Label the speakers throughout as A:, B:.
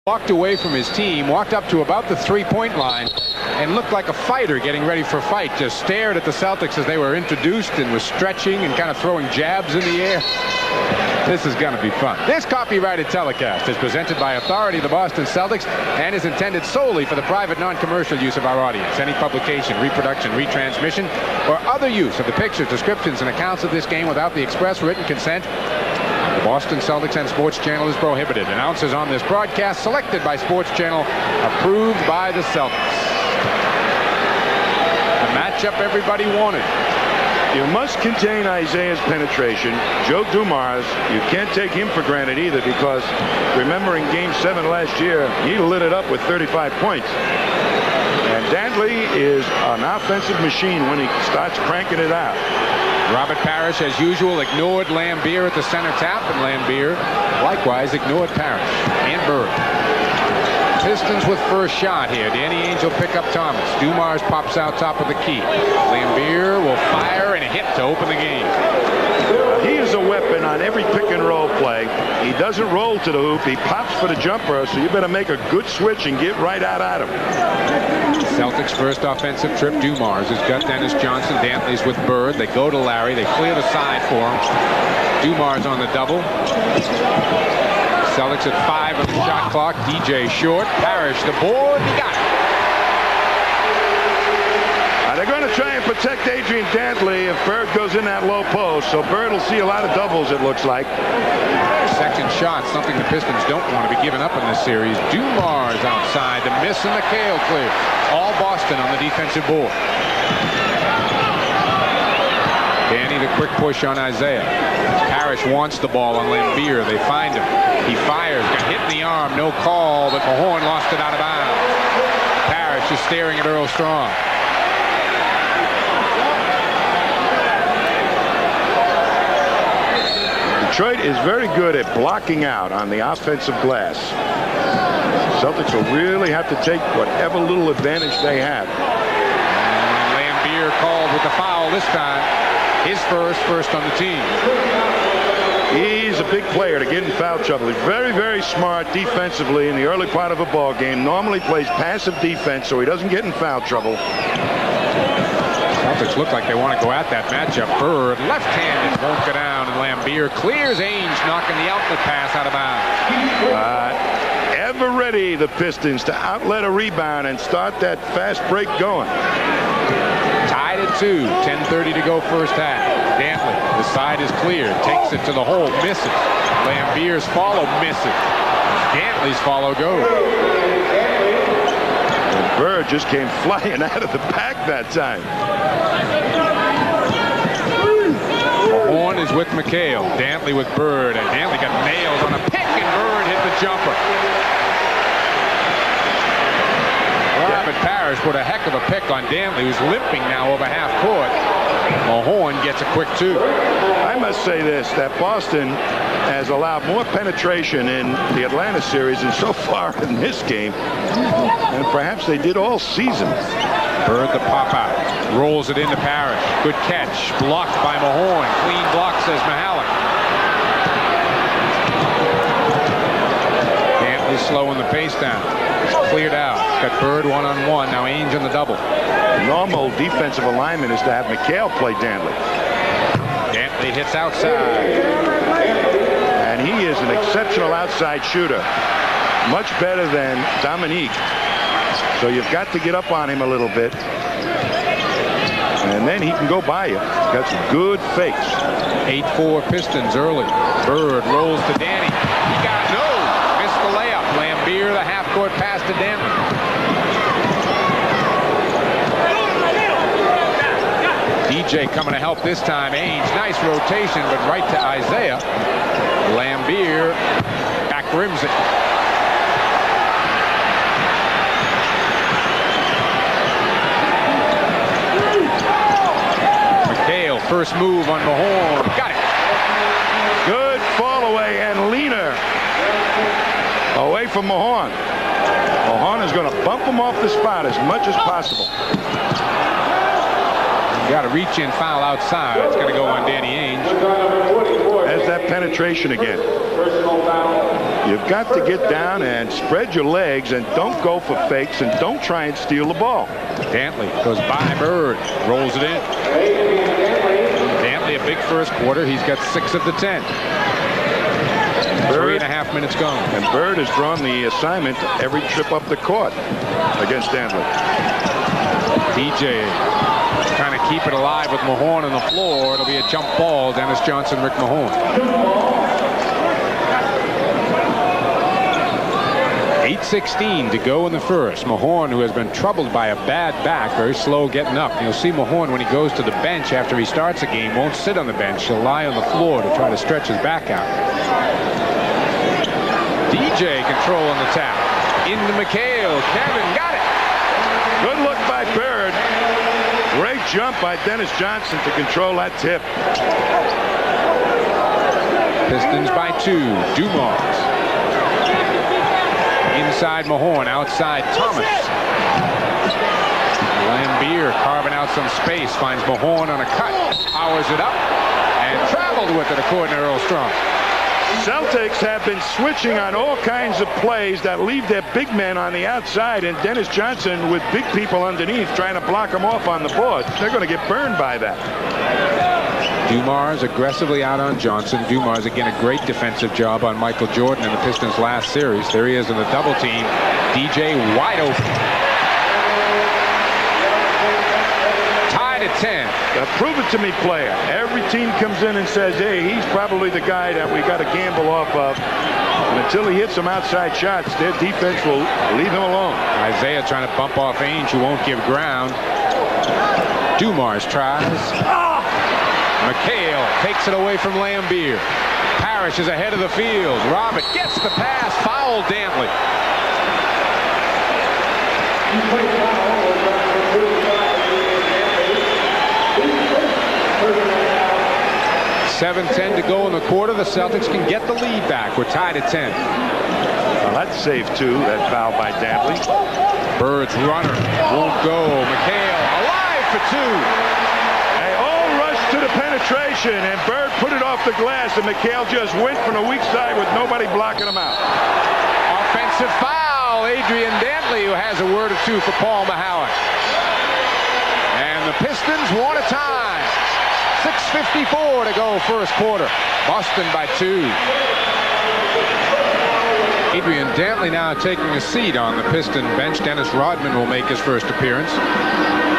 A: Walked away from his team, walked up to about the three-point line, and looked like a fighter getting ready for a fight. Just stared at the Celtics as they were introduced and was stretching and kind of throwing jabs in the air. This is going to be fun. This copyrighted telecast is presented by authority of the Boston Celtics and is intended solely for the private non-commercial use of our audience. Any publication, reproduction, retransmission, or other use of the pictures, descriptions, and accounts of this game without the express written consent the Boston Celtics and Sports Channel is prohibited. Announcers on this broadcast selected by Sports Channel, approved by the Celtics. The matchup everybody wanted.
B: You must contain Isiah's penetration. Joe Dumars, you can't take him for granted either, because remember in Game 7 last year, he lit it up with 35 points. And Dantley is an offensive machine when he starts cranking it out.
A: Robert Parrish, as usual, ignored Lambier at the center tap, and Lambier likewise ignored Parrish and Bird. Pistons with first shot here. Danny Ainge will pick up Thomas. Dumars pops out top of the key. Lambier will fire and hit to open the game.
B: He is a weapon on every pick and roll play. He doesn't roll to the hoop. He pops for the jumper, so you better make a good switch and get right out at him.
A: Celtics first offensive trip. Dumars has got Dennis Johnson. Dantley's with Bird. They go to Larry. They clear the side for him. Dumars on the double. Celtics at 5 on the shot clock. DJ short. Parrish the board. He got it.
B: They're going to try and protect Adrian Dantley if Bird goes in that low post. So Bird will see a lot of doubles, it looks like.
A: Second shot, something the Pistons don't want to be giving up in this series. Dumars outside. The miss and McHale clear. All Boston on the defensive board. Danny, the quick push on Isiah. Parrish wants the ball on Lambier. They find him. He fires. Got hit in the arm. No call, but Mahorn lost it out of bounds. Parrish is staring at Earl Strong.
B: Detroit is very good at blocking out on the offensive glass. Celtics will really have to take whatever little advantage they have.
A: Lambier called with the foul this time. His first on the team.
B: He's a big player to get in foul trouble. He's very, very smart defensively in the early part of a ball game. Normally plays passive defense so he doesn't get in foul trouble.
A: Celtics look like they want to go at that matchup. Bird left-handed won't go down, and Lambier clears Ainge, knocking the outlet pass out of bounds.
B: Ever ready, the Pistons, to outlet a rebound and start that fast break going.
A: Tied at 2. 10:30 to go first half. Dantley, the side is cleared, takes it to the hole, misses. Lambier's follow misses. Dantley's follow goes.
B: Bird just came flying out of the back that time.
A: Mahorn is with McHale. Dantley with Bird. And Dantley got nailed on a pick, and Bird hit the jumper. Robert Parrish put a heck of a pick on Dantley, who's limping now over half court. Mahorn gets a quick 2.
B: I must say this, that Boston has allowed more penetration in the Atlanta series and so far in this game than perhaps they did all season.
A: Bird the pop out. Rolls it into Parrish. Good catch. Blocked by Mahorn. Clean block, says Mahalik. Dantley slowing the pace down. It's cleared out. Got Bird one-on-one. Now Ainge on the double.
B: Normal defensive alignment is to have McHale play Dantley.
A: Dantley hits outside.
B: And he is an exceptional outside shooter. Much better than Dominique. So you've got to get up on him a little bit. And then he can go by you. Got some good fakes.
A: 8-4 Pistons early. Bird rolls to Danny. He got missed the layup. Lambier, the half-court pass to Dantley. DJ coming to help this time. Ainge, nice rotation, but right to Isiah. Lambier back rims it. McHale, first move on Mahorn. Got it.
B: Good fall away and leaner away from Mahorn. Mahorn is going to bump him off the spot as much as possible.
A: Got a reach-in foul outside. It's going to go on Danny Ainge.
B: There's that penetration again. Personal foul. You've got to get down and spread your legs and don't go for fakes and don't try and steal the ball.
A: Dantley goes by Bird, rolls it in. Dantley a big first quarter. He's got 6 of the 10. 3.5 minutes gone.
B: And Bird has drawn the assignment every trip up the court against Dantley.
A: DJ trying to keep it alive with Mahorn on the floor. It'll be a jump ball. Dennis Johnson, Rick Mahorn. 8:16 to go in the first. Mahorn, who has been troubled by a bad back, very slow getting up. You'll see Mahorn when he goes to the bench after he starts a game, won't sit on the bench. He'll lie on the floor to try to stretch his back out. DJ control on the tap. Into McHale. Kevin got it.
B: Good look by Bird. Great jump by Dennis Johnson to control that tip.
A: Pistons by 2. Dumars. Inside Mahorn, outside Thomas. Lambier carving out some space, finds Mahorn on a cut, powers it up, and traveled with it according to Earl Strong.
B: Celtics have been switching on all kinds of plays that leave their big men on the outside, and Dennis Johnson with big people underneath trying to block them off on the boards. They're going to get burned by that.
A: Dumars aggressively out on Johnson. Dumars again a great defensive job on Michael Jordan in the Pistons' last series. There he is in the double team. DJ wide open. Tied at 10.
B: A prove it to me player. Every team comes in and says, hey, he's probably the guy that we got to gamble off of. And until he hits some outside shots, their defense will leave him alone.
A: Isiah trying to bump off Ainge, who won't give ground. Dumars tries. McHale takes it away from Lambier. Parrish is ahead of the field. Robert gets the pass. Foul Dantley. 7:10 to go in the quarter. The Celtics can get the lead back. We're tied at 10.
B: Well, that's save 2. That foul by Dantley.
A: Bird's runner won't go. McHale alive for 2.
B: To the penetration, and Bird put it off the glass, and McHale just went from the weak side with nobody blocking him out.
A: Offensive foul. Adrian Dantley, who has a word or two for Paul Mahowick. And the Pistons want a tie. 6:54 to go first quarter. Boston by 2. Adrian Dantley now taking a seat on the Piston bench. Dennis Rodman will make his first appearance.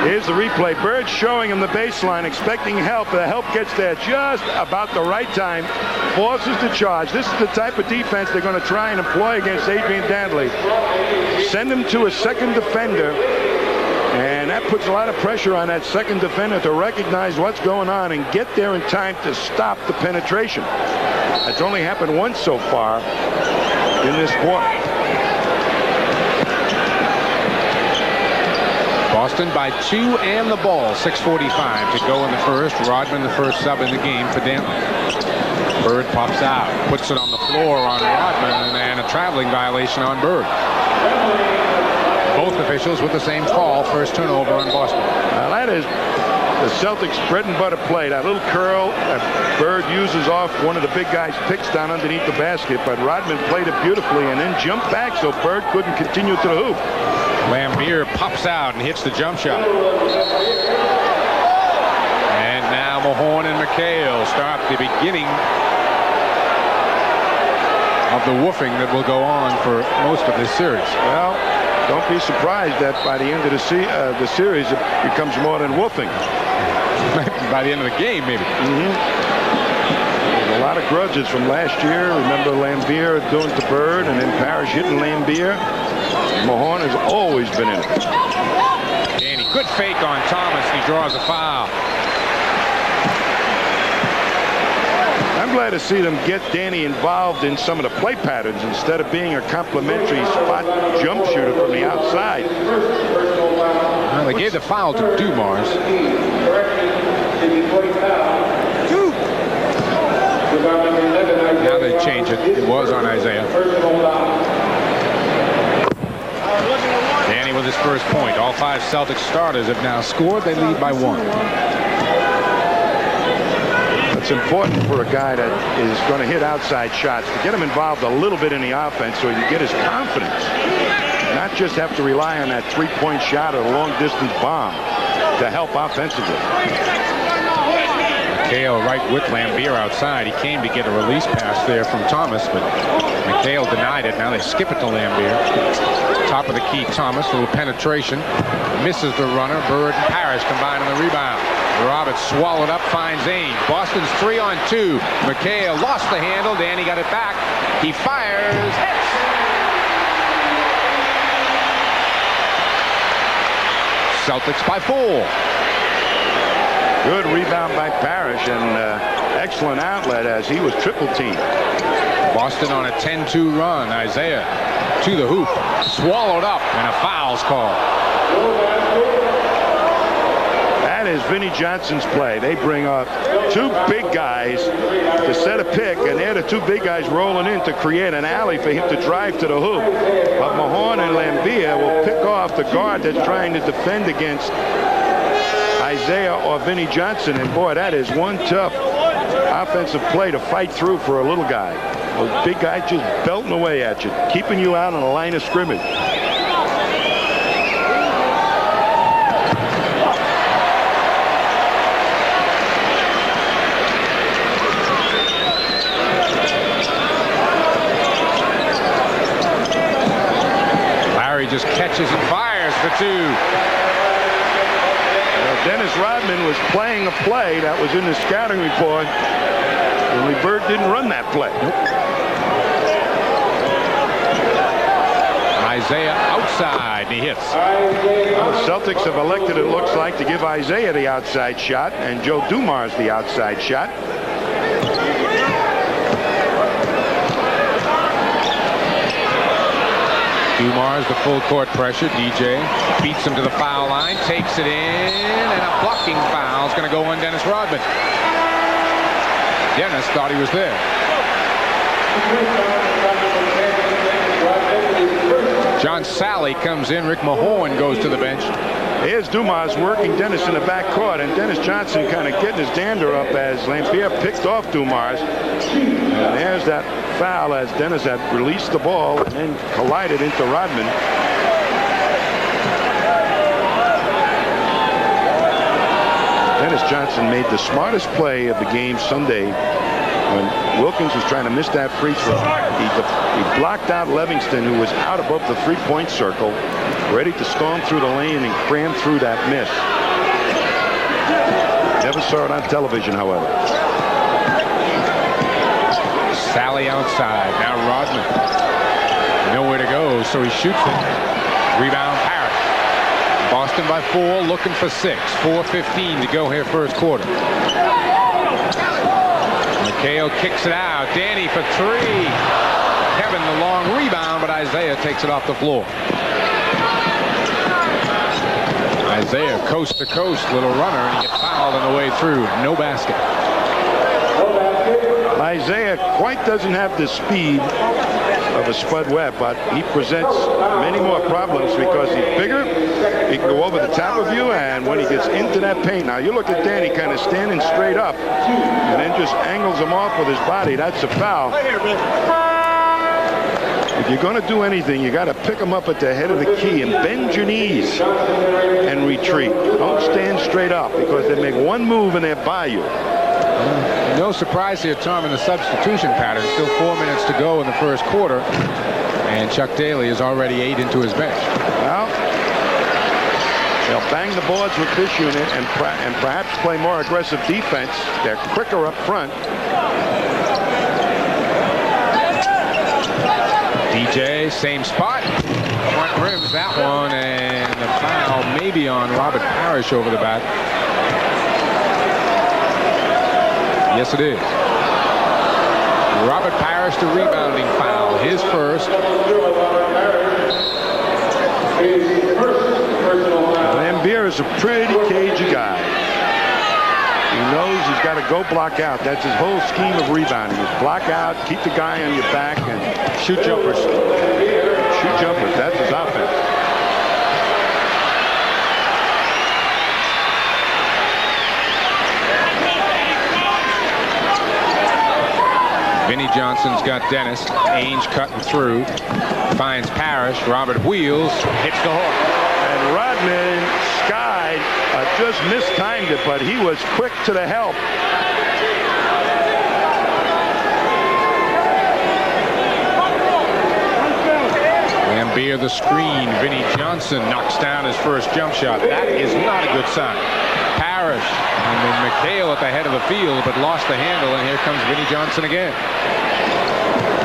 B: Here's the replay. Bird showing him the baseline, expecting help. The help gets there just about the right time. Forces the charge. This is the type of defense they're going to try and employ against Adrian Dantley. Send him to a second defender. And that puts a lot of pressure on that second defender to recognize what's going on and get there in time to stop the penetration. That's only happened once so far in this quarter.
A: Boston by 2 and the ball. 6:45 to go in the first. Rodman the first sub in the game for Dantley. Bird pops out, puts it on the floor on Rodman, and a traveling violation on Bird. Both officials with the same call. First turnover on Boston.
B: Now that is the Celtics' bread and butter play. That little curl that Bird uses off one of the big guys' picks down underneath the basket, but Rodman played it beautifully and then jumped back so Bird couldn't continue to the hoop.
A: Lambier pops out and hits the jump shot. And now Mahorn and McHale start the beginning of the woofing that will go on for most of this series.
B: Well, don't be surprised that by the end of the series it becomes more than woofing.
A: By the end of the game, maybe.
B: A lot of grudges from last year. Remember Lambier doing to Bird and then Parrish hitting Lambier. Mahorn has always been in it.
A: Danny, good fake on Thomas. He draws a foul.
B: I'm glad to see them get Danny involved in some of the play patterns instead of being a complimentary spot jump shooter from the outside.
A: Well, they gave the foul to Dumars. Now they change it. It was on Isiah. Danny with his first point. All 5 Celtics starters have now scored. They lead by 1.
B: It's important for a guy that is going to hit outside shots to get him involved a little bit in the offense so you get his confidence. Not just have to rely on that three-point shot or a long-distance bomb to help offensively.
A: McHale right with Lambier outside. He came to get a release pass there from Thomas, but McHale denied it. Now they skip it to Lambier. Top of the key, Thomas. A little penetration. Misses the runner. Bird and Parrish combine on the rebound. Roberts swallowed up, finds Ames. Boston's 3-on-2. McHale lost the handle. Danny got it back. He fires. Hits. Celtics by 4.
B: Good rebound by Parrish and excellent outlet as he was triple teamed.
A: Boston on a 10-2 run. Isiah to the hoop. Swallowed up and a foul's called.
B: That is Vinnie Johnson's play. They bring up two big guys to set a pick, and they're the two big guys rolling in to create an alley for him to drive to the hoop. But Mahorn and Lambier will pick off the guard that's trying to defend against Isiah or Vinnie Johnson. And boy, that is one tough offensive play to fight through for a little guy. Those big guys just belting away at you, keeping you out on the line of scrimmage.
A: Just catches and fires for 2.
B: Well, Dennis Rodman was playing a play that was in the scouting report. Only Bird didn't run that play.
A: Isiah outside, and he hits.
B: Well, the Celtics have elected, it looks like, to give Isiah the outside shot and Joe Dumars the outside shot.
A: Dumars, the full court pressure. DJ beats him to the foul line, takes it in, and a blocking foul is going to go on Dennis Rodman. Dennis thought he was there. John Sally comes in. Rick Mahorn goes to the bench.
B: Here's Dumars working Dennis in the back court, and Dennis Johnson kind of getting his dander up as Lambier picked off Dumars. And there's that foul as Dennis had released the ball and then collided into Rodman. Dennis Johnson made the smartest play of the game Sunday when Wilkins was trying to miss that free throw. He blocked out Livingston, who was out above the three-point circle, ready to storm through the lane and cram through that miss. Never saw it on television, however.
A: Sally outside. Now Rodman. Nowhere to go, so he shoots it. Rebound Parrish. Boston by 4, looking for 6. 4:15 to go here first quarter. McHale kicks it out. Danny for 3. Kevin the long rebound, but Isiah takes it off the floor. Isiah coast to coast, little runner, and he gets fouled on the way through. No basket.
B: Isiah quite doesn't have the speed of a Spud Webb, but he presents many more problems because he's bigger. He can go over the top of you, and when he gets into that paint, now you look at Danny kind of standing straight up and then just angles him off with his body. That's a foul. If you're going to do anything, you got to pick them up at the head of the key and bend your knees and retreat. Don't stand straight up, because they make one move and they're by you.
A: No surprise here, Tom, in the substitution pattern. Still 4 minutes to go in the first quarter, and Chuck Daly is already 8 into his bench.
B: Well, they'll bang the boards with this unit and perhaps play more aggressive defense. They're quicker up front.
A: DJ, same spot. Front rims that one, and the foul maybe on Robert Parrish over the back. Yes, it is. Robert Parrish, the rebounding foul. His first.
B: Lambier is a pretty cagey guy. He knows he's got to go block out. That's his whole scheme of rebounding. Is block out, keep the guy on your back, and shoot jumpers. Shoot jumpers. That's his offense.
A: Vinnie Johnson's got Dennis. Ainge cutting through. Finds Parrish. Robert wheels. Hits the hook.
B: And Rodman skied. Just mistimed it, but he was quick to the help.
A: Lambier the screen. Vinnie Johnson knocks down his first jump shot. That is not a good sign. Parrish and then McHale at the head of the field, but lost the handle, and here comes Vinnie Johnson again.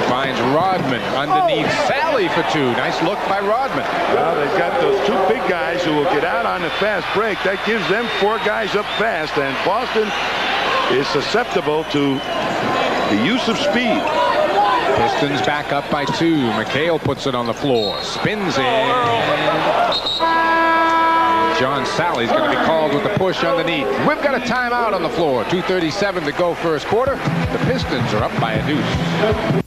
A: Finds Rodman underneath Sally for two. Nice look by Rodman.
B: Well, they've got those two big guys who will get out on the fast break. That gives them four guys up fast, and Boston is susceptible to the use of speed.
A: Pistons back up by two. McHale puts it on the floor. Spins in. John Sally's going to be called with the push underneath. We've got a timeout on the floor. 2:37 to go first quarter. The Pistons are up by a deuce.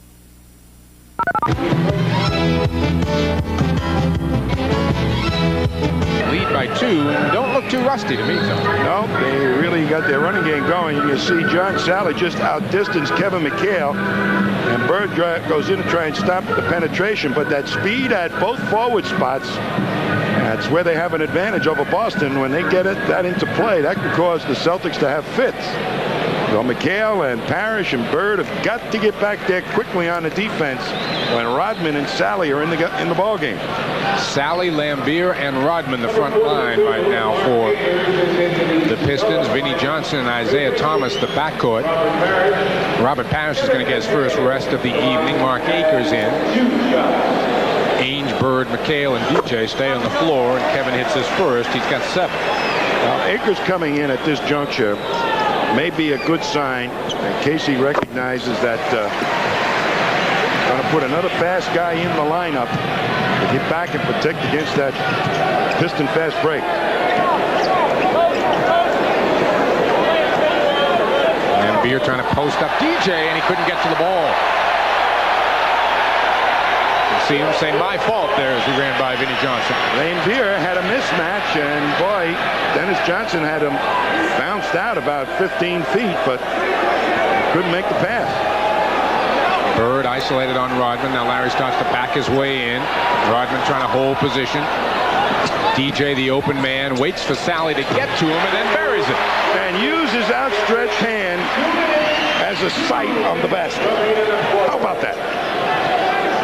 A: Lead by two. Don't look too rusty to me, though.
B: No, they really got their running game going. You see John Sally just outdistanced Kevin McHale. And Bird goes in to try and stop the penetration. But that speed at both forward spots, that's where they have an advantage over Boston. When they get that into play, that can cause the Celtics to have fits. So McHale and Parrish and Bird have got to get back there quickly on the defense when Rodman and Sally are in the ball game.
A: Sally, Lambier, and Rodman the front line right now for the Pistons. Vinnie Johnson and Isiah Thomas the backcourt. Robert Parrish is going to get his first rest of the evening. Mark Akers in. Ainge, Bird, McHale, and DJ stay on the floor, and Kevin hits his first. He's got 7.
B: Well, Akers coming in at this juncture may be a good sign. And Casey recognizes that going to put another fast guy in the lineup to get back and protect against that Piston fast break.
A: Lambier trying to post up DJ, and he couldn't get to the ball. See him say, my fault there, as he ran by Vinnie Johnson.
B: Lambier had a mismatch, and boy, Dennis Johnson had him bounced out about 15 feet, but couldn't make the pass.
A: Bird isolated on Rodman. Now Larry starts to back his way in. Rodman trying to hold position. DJ, the open man, waits for Sally to get to him and then buries it.
B: And uses his outstretched hand as a sight on the basket. How about that?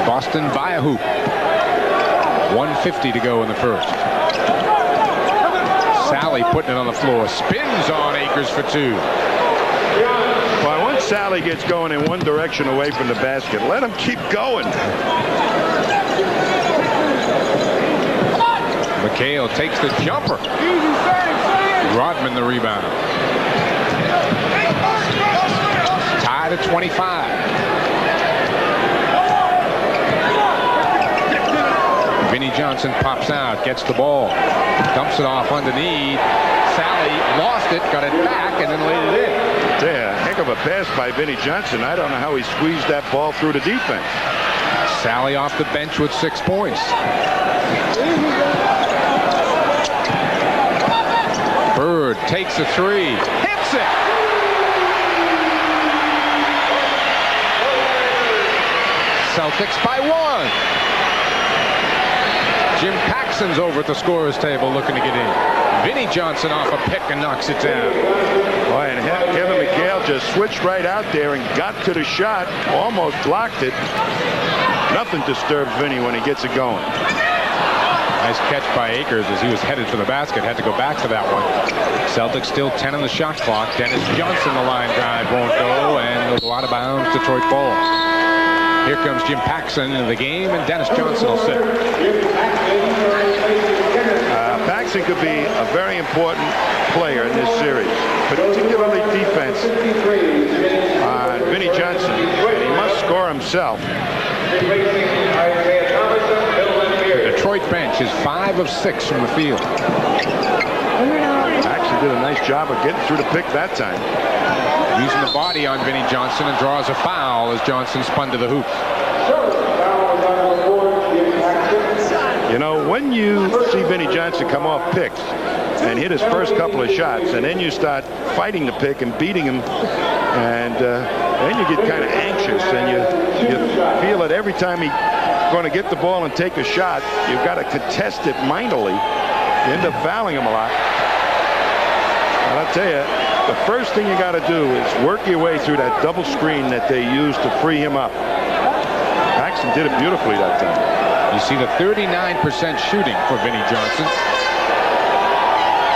A: Boston by a hoop. 1:50 to go in the first. Sally putting it on the floor. Spins on Akers for two.
B: Well, once Sally gets going in one direction away from the basket, let him keep going.
A: McHale takes the jumper. Rodman the rebound. Tied at 25. Vinnie Johnson pops out, gets the ball, dumps it off underneath. Sally lost it, got it back, and then laid it in.
B: Yeah, heck of a pass by Vinnie Johnson. I don't know how he squeezed that ball through the defense.
A: Sally off the bench with 6 points. Bird takes a three, hits it. Celtics by 1. Jim Paxson's over at the scorer's table looking to get in. Vinnie Johnson off a pick and knocks it down.
B: Boy, and Kevin McHale just switched right out there and got to the shot, almost blocked it. Nothing disturbs Vinnie when he gets it going.
A: Nice catch by Akers as he was headed for the basket. Had to go back for that one. Celtics still 10 on the shot clock. Dennis Johnson, the line drive won't go, and it'll go out of bounds. Detroit ball. Here comes Jim Paxson into the game, and Dennis Johnson will sit.
B: Paxson could be a very important player in this series, particularly defense on Vinnie Johnson. And he must score himself.
A: The Detroit bench is 5 of 6 from the field.
B: Paxson did a nice job of getting through the pick that time.
A: Using the body on Vinnie Johnson and draws a foul as Johnson spun to the hoop.
B: You know, when you see Vinnie Johnson come off picks and hit his first couple of shots, and then you start fighting the pick and beating him And then you get kind of anxious, and you feel it every time he's going to get the ball and take a shot. You've got to contest it mightily. You end up fouling him a lot. And I'll tell you, the first thing you got to do is work your way through that double screen that they used to free him up. Paxson did it beautifully that time.
A: You see the 39% shooting for Vinnie Johnson.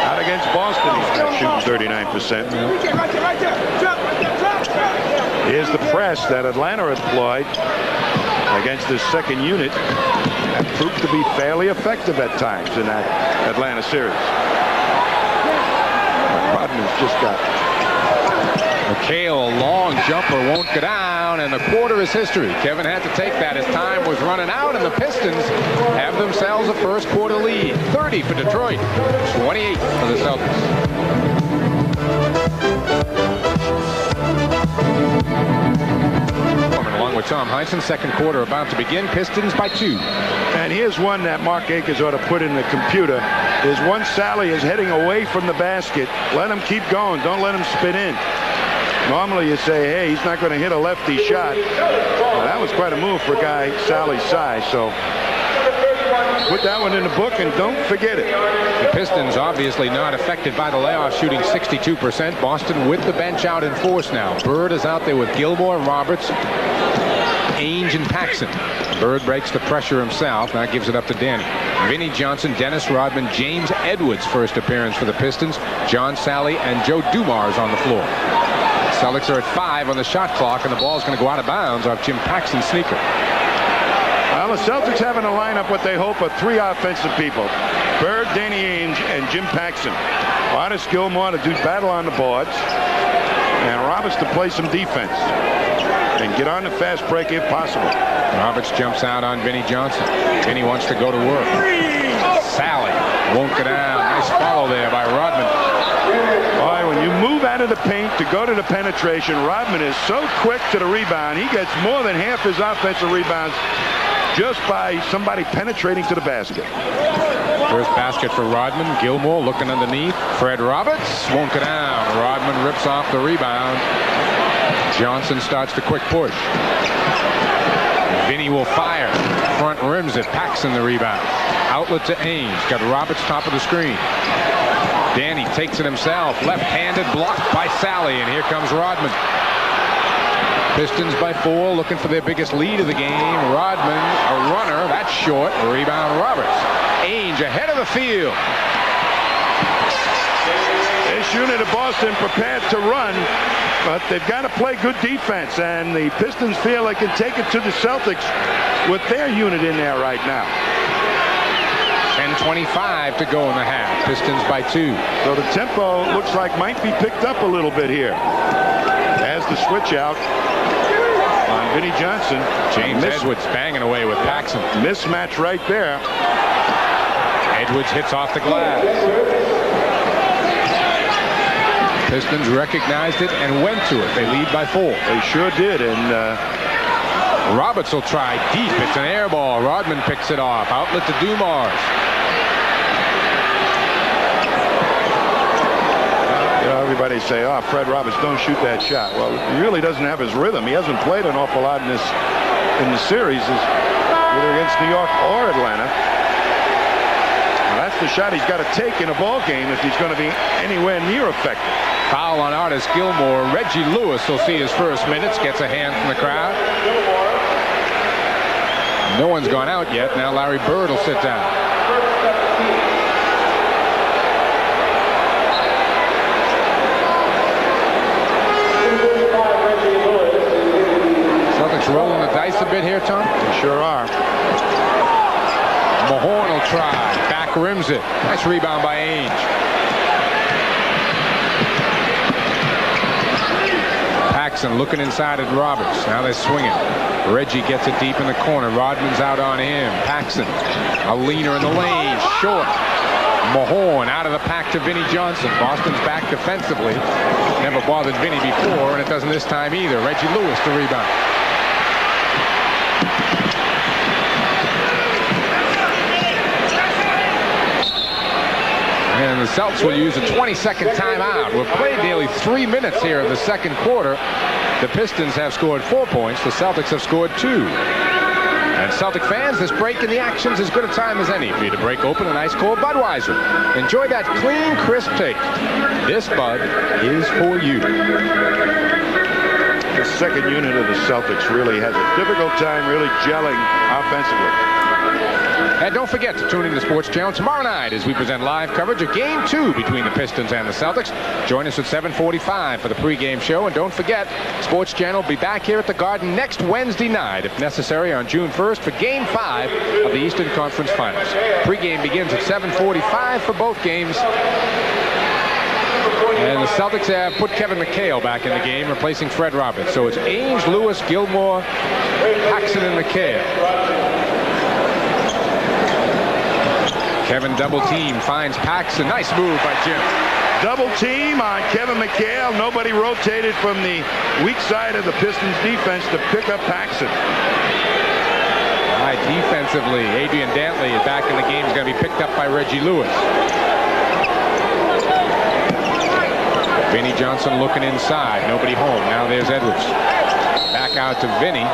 B: Not against Boston, he's not shooting 39%. Here's the press that Atlanta employed against this second unit. That proved to be fairly effective at times in that Atlanta series. Rodman's just got
A: McHale, a long jumper, won't go down, and the quarter is history. Kevin had to take that as time was running out, and the Pistons have themselves a first quarter lead. 30 for Detroit, 28 for the Celtics. Along with Tom Heinsohn, second quarter about to begin. Pistons by 2.
B: And here's one that Mark Akers ought to put in the computer. Is once Sally is heading away from the basket, let him keep going. Don't let him spit in. Normally you say, hey, he's not going to hit a lefty shot. Well, that was quite a move for a guy Sally's size. So put that one in the book and don't forget it.
A: The Pistons obviously not affected by the layoff, shooting 62%. Boston with the bench out in force now. Bird is out there with Gilmore, Roberts, Ainge, and Paxson. Bird breaks the pressure himself. Now gives it up to Danny. Vinnie Johnson, Dennis Rodman, James Edwards' first appearance for the Pistons. John Sally and Joe Dumars on the floor. Celtics are at 5 on the shot clock, and the ball is going to go out of bounds off Jim Paxson's sneaker.
B: Well, the Celtics have in a lineup what they hope are 3 offensive people. Bird, Danny Ainge, and Jim Paxson. Artis Gilmore to do battle on the boards, and Roberts to play some defense and get on the fast break if possible.
A: Roberts jumps out on Vinnie Johnson. Vinnie wants to go to work. Sally won't go down. Nice follow there by Rodman.
B: Boy, when you move out of the paint to go to the penetration, Rodman is so quick to the rebound. He gets more than half his offensive rebounds just by somebody penetrating to the basket.
A: First basket for Rodman. Gilmore looking underneath. Fred Roberts won't go down. Rodman rips off the rebound. Johnson starts the quick push. Vinnie will fire. Front rims it. Paxson the rebound. Outlet to Ainge. Got Roberts top of the screen. Danny takes it himself. Left-handed blocked by Sally. And here comes Rodman. Pistons by 4, looking for their biggest lead of the game. Rodman, a runner. That's short. Rebound Roberts. Ainge ahead of the field.
B: This unit of Boston prepared to run, but they've got to play good defense, and the Pistons feel they can take it to the Celtics with their unit in there right now.
A: 10:25 to go in the half. Pistons by 2.
B: So the tempo looks like might be picked up a little bit here. As the switch out on Vinnie Johnson.
A: James Edwards banging away with Paxson.
B: Mismatch right there.
A: Edwards hits off the glass. Pistons recognized it and went to it. They lead by 4.
B: They sure did, and
A: Roberts will try deep. It's an air ball. Rodman picks it off. Outlet to Dumars.
B: Everybody say, oh, Fred Roberts, don't shoot that shot. Well, he really doesn't have his rhythm. He hasn't played an awful lot in the series, either against New York or Atlanta. Well, that's the shot he's got to take in a ball game if he's going to be anywhere near effective.
A: Foul on Artis Gilmore. Reggie Lewis will see his first minutes. Gets a hand from the crowd. No one's gone out yet. Now Larry Bird will sit down. Rolling the dice a bit here, Tom?
B: They sure are.
A: Mahorn will try. Back rims it. Nice rebound by Ainge. Paxson looking inside at Roberts. Now they're swinging. Reggie gets it deep in the corner. Rodman's out on him. Paxson, a leaner in the lane. Short. Mahorn out of the pack to Vinnie Johnson. Boston's back defensively. Never bothered Vinnie before, and it doesn't this time either. Reggie Lewis to rebound. And the Celtics will use a 20-second timeout. We've played nearly 3 minutes here in the second quarter. The Pistons have scored 4 points. The Celtics have scored 2. And Celtic fans, this break in the action is as good a time as any for you to break open an ice cold Budweiser. Enjoy that clean, crisp taste. This Bud is for you.
B: The second unit of the Celtics really has a difficult time really gelling offensively.
A: And don't forget to tune in to the Sports Channel tomorrow night as we present live coverage of Game 2 between the Pistons and the Celtics. Join us at 7:45 for the pregame show. And don't forget, Sports Channel will be back here at the Garden next Wednesday night, if necessary, on June 1st for Game 5 of the Eastern Conference Finals. Pregame begins at 7:45 for both games. And the Celtics have put Kevin McHale back in the game, replacing Fred Roberts. So it's Ainge, Lewis, Gilmore, Paxson, and McHale. Kevin double team finds Paxson. Nice move by Jim.
B: Double team on Kevin McHale. Nobody rotated from the weak side of the Pistons defense to pick up Paxson.
A: All right, defensively, Adrian Dantley is back in the game. He's going to be picked up by Reggie Lewis. Vinnie Johnson looking inside. Nobody home. Now there's Edwards. Back out to Vinnie.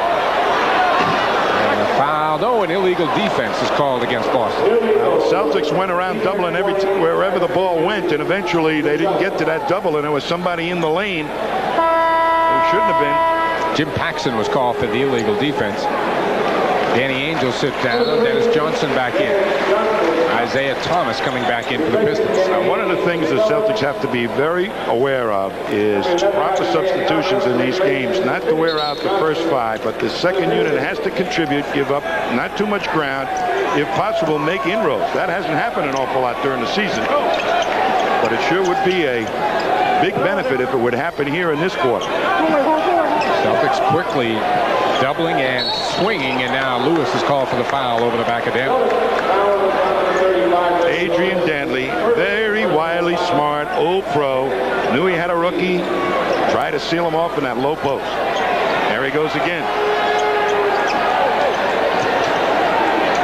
A: And a foul. No, an illegal defense is called against Boston.
B: Well, the Celtics went around doubling wherever the ball went, and eventually they didn't get to that double, and there was somebody in the lane who shouldn't have been.
A: Jim Paxson was called for the illegal defense. Danny Angel sits down. Dennis Johnson back in. Isiah Thomas coming back in for the Pistons.
B: Now, one of the things the Celtics have to be very aware of is proper substitutions in these games. Not to wear out the first 5, but the second unit has to contribute, give up not too much ground, if possible, make inroads. That hasn't happened an awful lot during the season. But it sure would be a big benefit if it would happen here in this quarter.
A: Celtics quickly doubling and swinging, and now Lewis is called for the foul over the back of Dantley.
B: Adrian Dantley, very wily, smart, old pro. Knew he had a rookie. Tried to seal him off in that low post. There he goes again.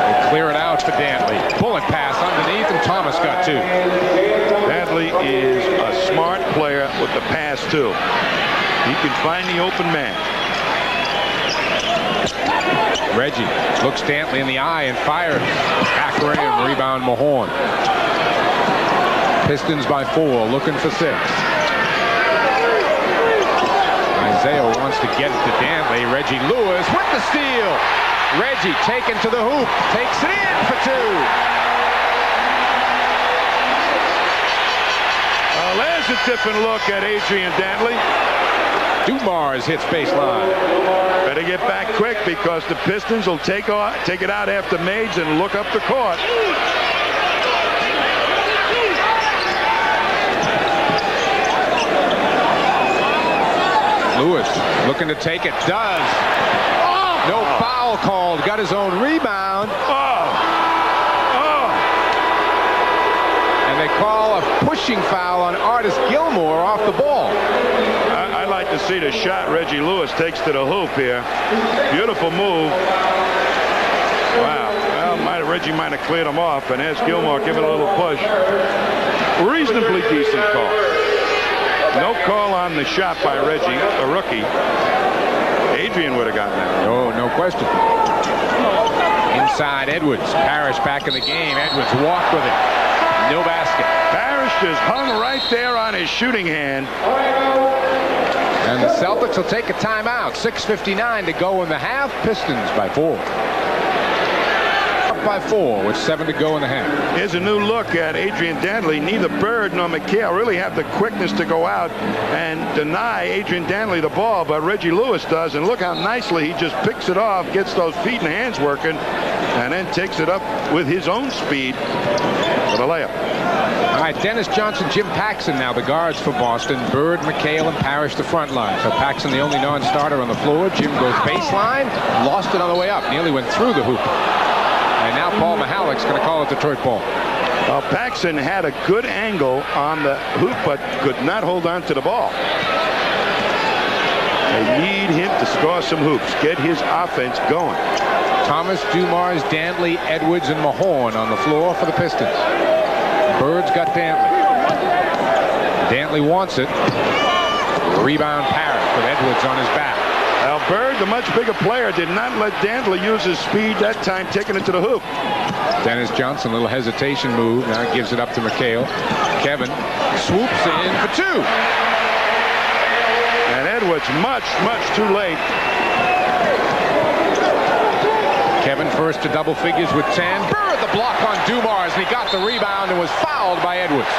A: They clear it out for Dantley. Bullet pass underneath, and Thomas got 2.
B: Dantley is a smart player with the pass, too. He can find the open man.
A: Reggie looks Dantley in the eye and fires. Back rim, rebound Mahorn. Pistons by 4, looking for 6. Isiah wants to get it to Dantley. Reggie Lewis with the steal. Reggie taken to the hoop, takes it in for 2.
B: Well, there's a different look at Adrian Dantley.
A: Dumars hits baseline.
B: Better get back quick because the Pistons will take it out after Mage and look up the court.
A: Lewis looking to take it. Does. No foul called. Got his own rebound. And they call a pushing foul on Artis Gilmore off the ball.
B: I'd like to see the shot Reggie Lewis takes to the hoop here. Beautiful move. Wow. Well, Reggie might have cleared him off, and there's Gilmore giving a little push. Reasonably decent call. No call on the shot by Reggie, a rookie. Adrian would have gotten that.
A: No question. Inside Edwards. Parrish back in the game. Edwards walked with it. No basket.
B: Parrish just hung right there on his shooting hand.
A: And the Celtics will take a timeout. 6:59 to go in the half. Pistons by 4. Up by 4 with 7 to go in the half.
B: Here's a new look at Adrian Dantley. Neither Bird nor McHale really have the quickness to go out and deny Adrian Dantley the ball, but Reggie Lewis does. And look how nicely he just picks it off, gets those feet and hands working, and then takes it up with his own speed for the layup.
A: All right, Dennis Johnson, Jim Paxson now the guards for Boston. Bird, McHale, and Parrish the front line. So Paxson the only non-starter on the floor. Jim goes baseline, lost it on the way up, nearly went through the hoop. And now Paul Mihalik's going to call it Detroit ball.
B: Well, Paxson had a good angle on the hoop, but could not hold on to the ball. They need him to score some hoops, get his offense going.
A: Thomas, Dumars, Dantley, Edwards, and Mahorn on the floor for the Pistons. Bird's got Dantley. Dantley wants it. Rebound Parrott with Edwards on his back.
B: Now Bird, the much bigger player, did not let Dantley use his speed that time, taking it to the hoop.
A: Dennis Johnson, a little hesitation move. Now gives it up to McHale. Kevin swoops in for two.
B: And Edwards much too late.
A: Kevin first to double figures with 10. Bird the block on Dumars, and he got the rebound and was fouled by Edwards.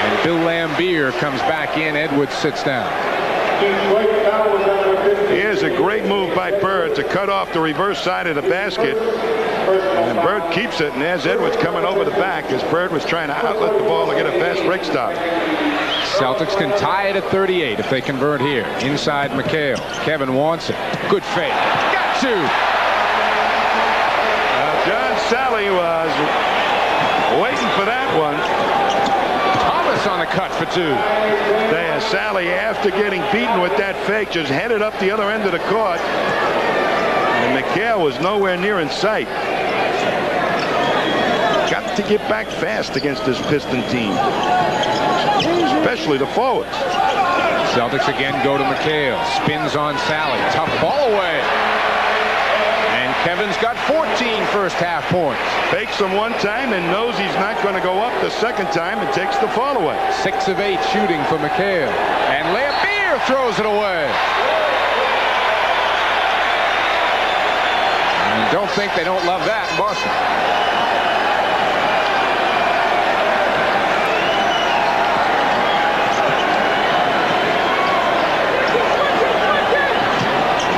A: And Bill Lambier comes back in. Edwards sits down.
B: Here's a great move by Bird to cut off the reverse side of the basket. And Bird keeps it, and there's Edwards coming over the back as Bird was trying to outlet the ball to get a fast break stop.
A: Celtics can tie it at 38 if they convert here. Inside McHale. Kevin wants it. Good fake. Got to.
B: John Sally was waiting for that one.
A: Thomas on the cut for two.
B: There, Sally, after getting beaten with that fake, just headed up the other end of the court. And McHale was nowhere near in sight. Got to get back fast against this Piston team, especially the forwards.
A: Celtics again go to McHale. Spins on Sally. Tough ball away. And Kevin's got 14 first half points.
B: Fakes him one time and knows he's not going to go up the second time and takes the fall away.
A: 6 of 8 shooting for McHale. And Lambier throws it away. And don't think they don't love that in Boston.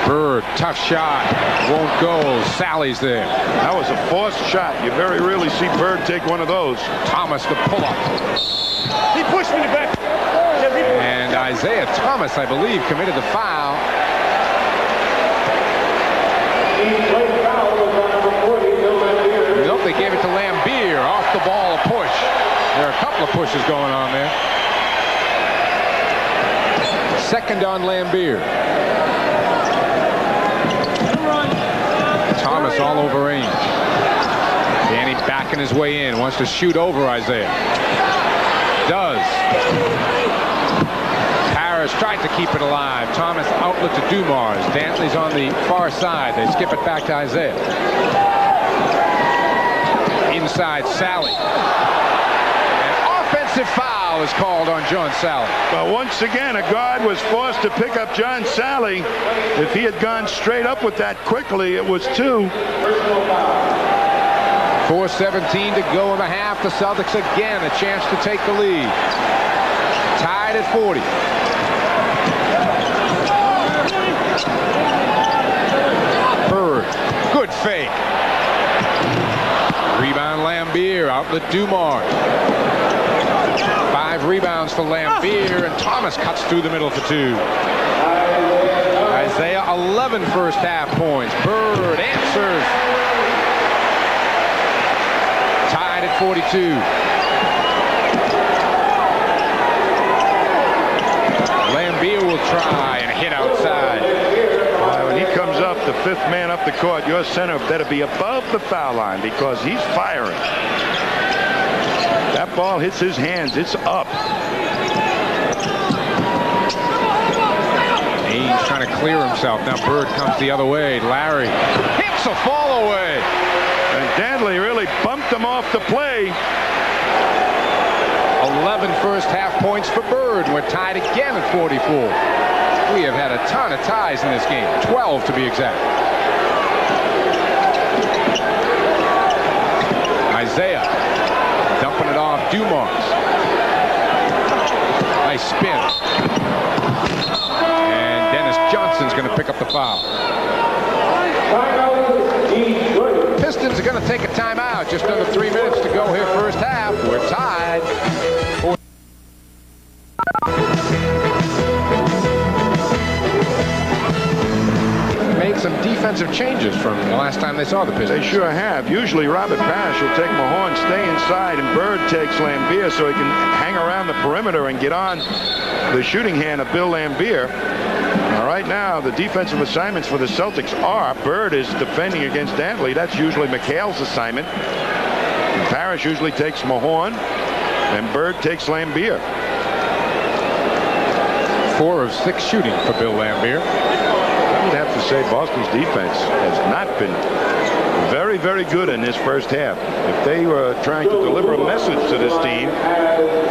A: Bird, tough shot, won't go. Sally's there.
B: That was a forced shot. You very rarely see Bird take one of those.
A: Thomas the pull-up.
C: He pushed me back.
A: And Isiah Thomas, I believe, committed the foul. Nope, they gave it to Lambier. Off the ball, a push. There are a couple of pushes going on there. Second on Lambier. Thomas all over range. Danny backing his way in. Wants to shoot over Isiah. Does. Harris tried to keep it alive. Thomas outlet to Dumars. Dantley's on the far side. They skip it back to Isiah. Inside Sally. An offensive foul is called on John Sally.
B: But once again, a guard was forced to pick up John Sally. If he had gone straight up with that quickly, it was 2.
A: 4:17 to go in the half. The Celtics again a chance to take the lead. Tied at 40. Bird, good fake. Rebound Lambier, outlet Dumars. 5 rebounds for Lambier, and Thomas cuts through the middle for 2. Isiah 11 first half points. Bird answers. Tied at 42. Lambier will try and hit outside.
B: When he comes up, the 5th man up the court, your center better be above the foul line because he's firing. That ball hits his hands. It's up.
A: He's trying to clear himself. Now Bird comes the other way. Larry hits a fall away.
B: And Dantley really bumped him off the play.
A: 11 first half points for Bird. We're tied again at 44. We have had a ton of ties in this game. 12 to be exact. Isiah dumping it off Dumars. Nice spin. And Dennis Johnson's going to pick up the foul. Pistons are going to take a timeout. Just under 3 minutes to go here first half. We're tied. Made some defensive changes from the last time they saw the Pistons.
B: They sure have. Usually Robert Parrish will take Mahorn, stay inside, and Bird takes Lambier so he can hang around the perimeter and get on the shooting hand of Bill Lambier. Right now, the defensive assignments for the Celtics are Bird is defending against Dantley. That's usually McHale's assignment. Parrish usually takes Mahorn, and Bird takes Lambier.
A: 4 of 6 shooting for Bill Lambier.
B: I would have to say Boston's defense has not been very, very good in this first half. If they were trying to deliver a message to this team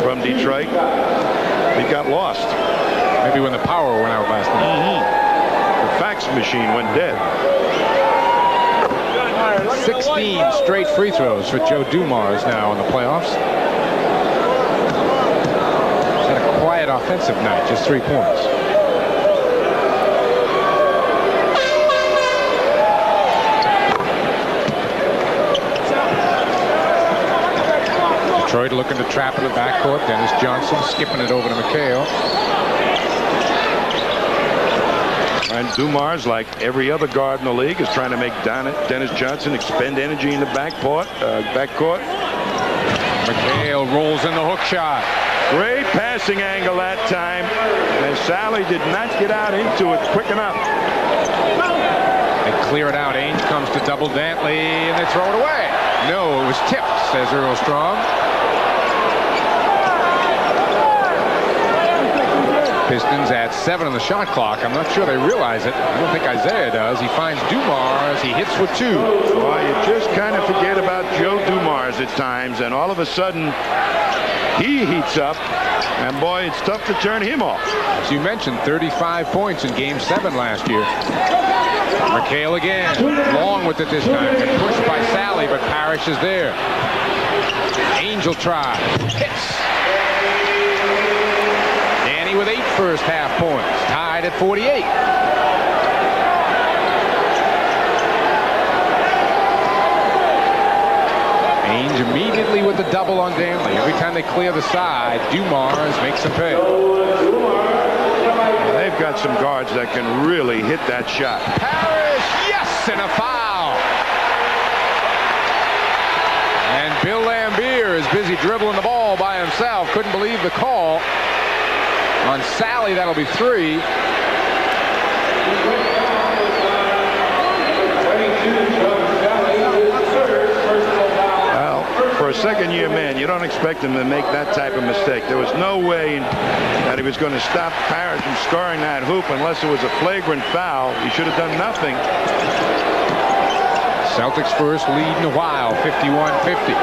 B: from Detroit, it got lost.
A: Maybe when the power went out last night.
B: The fax machine went dead.
A: 16 straight free throws for Joe Dumars now in the playoffs. He's had a quiet offensive night, just 3 points. Detroit looking to trap in the backcourt. Dennis Johnson skipping it over to McHale.
B: And Dumars, like every other guard in the league, is trying to make Dennis Johnson expend energy in the backcourt.
A: McHale rolls in the hook shot.
B: Great passing angle that time, and Sally did not get out into it quick enough.
A: They clear it out. Ainge comes to double Dantley, and they throw it away. No, it was tipped, says Earl Strong. Pistons add 7 on the shot clock. I'm not sure they realize it. I don't think Isiah does. He finds Dumars. He hits with 2.
B: Well, you just kind of forget about Joe Dumars at times, and all of a sudden he heats up, and boy, it's tough to turn him off.
A: As you mentioned, 35 points in Game 7 last year. McHale again, long with it this time. And pushed by Sally, but Parrish is there. Angel try, hits. Danny with 8 first half points, tied at 48. Ainge immediately with the double on Dantley. Every time they clear the side, Dumars makes them pay.
B: They've got some guards that can really hit that shot.
A: Parrish, yes, and a foul. And Bill Lambier is busy dribbling the ball by himself. Couldn't believe the call on Sally. That'll be 3.
B: Well, for a second-year man, you don't expect him to make that type of mistake. There was no way that he was going to stop Parrish from scoring that hoop unless it was a flagrant foul. He should have done nothing.
A: Celtics first lead in a while, 51-50.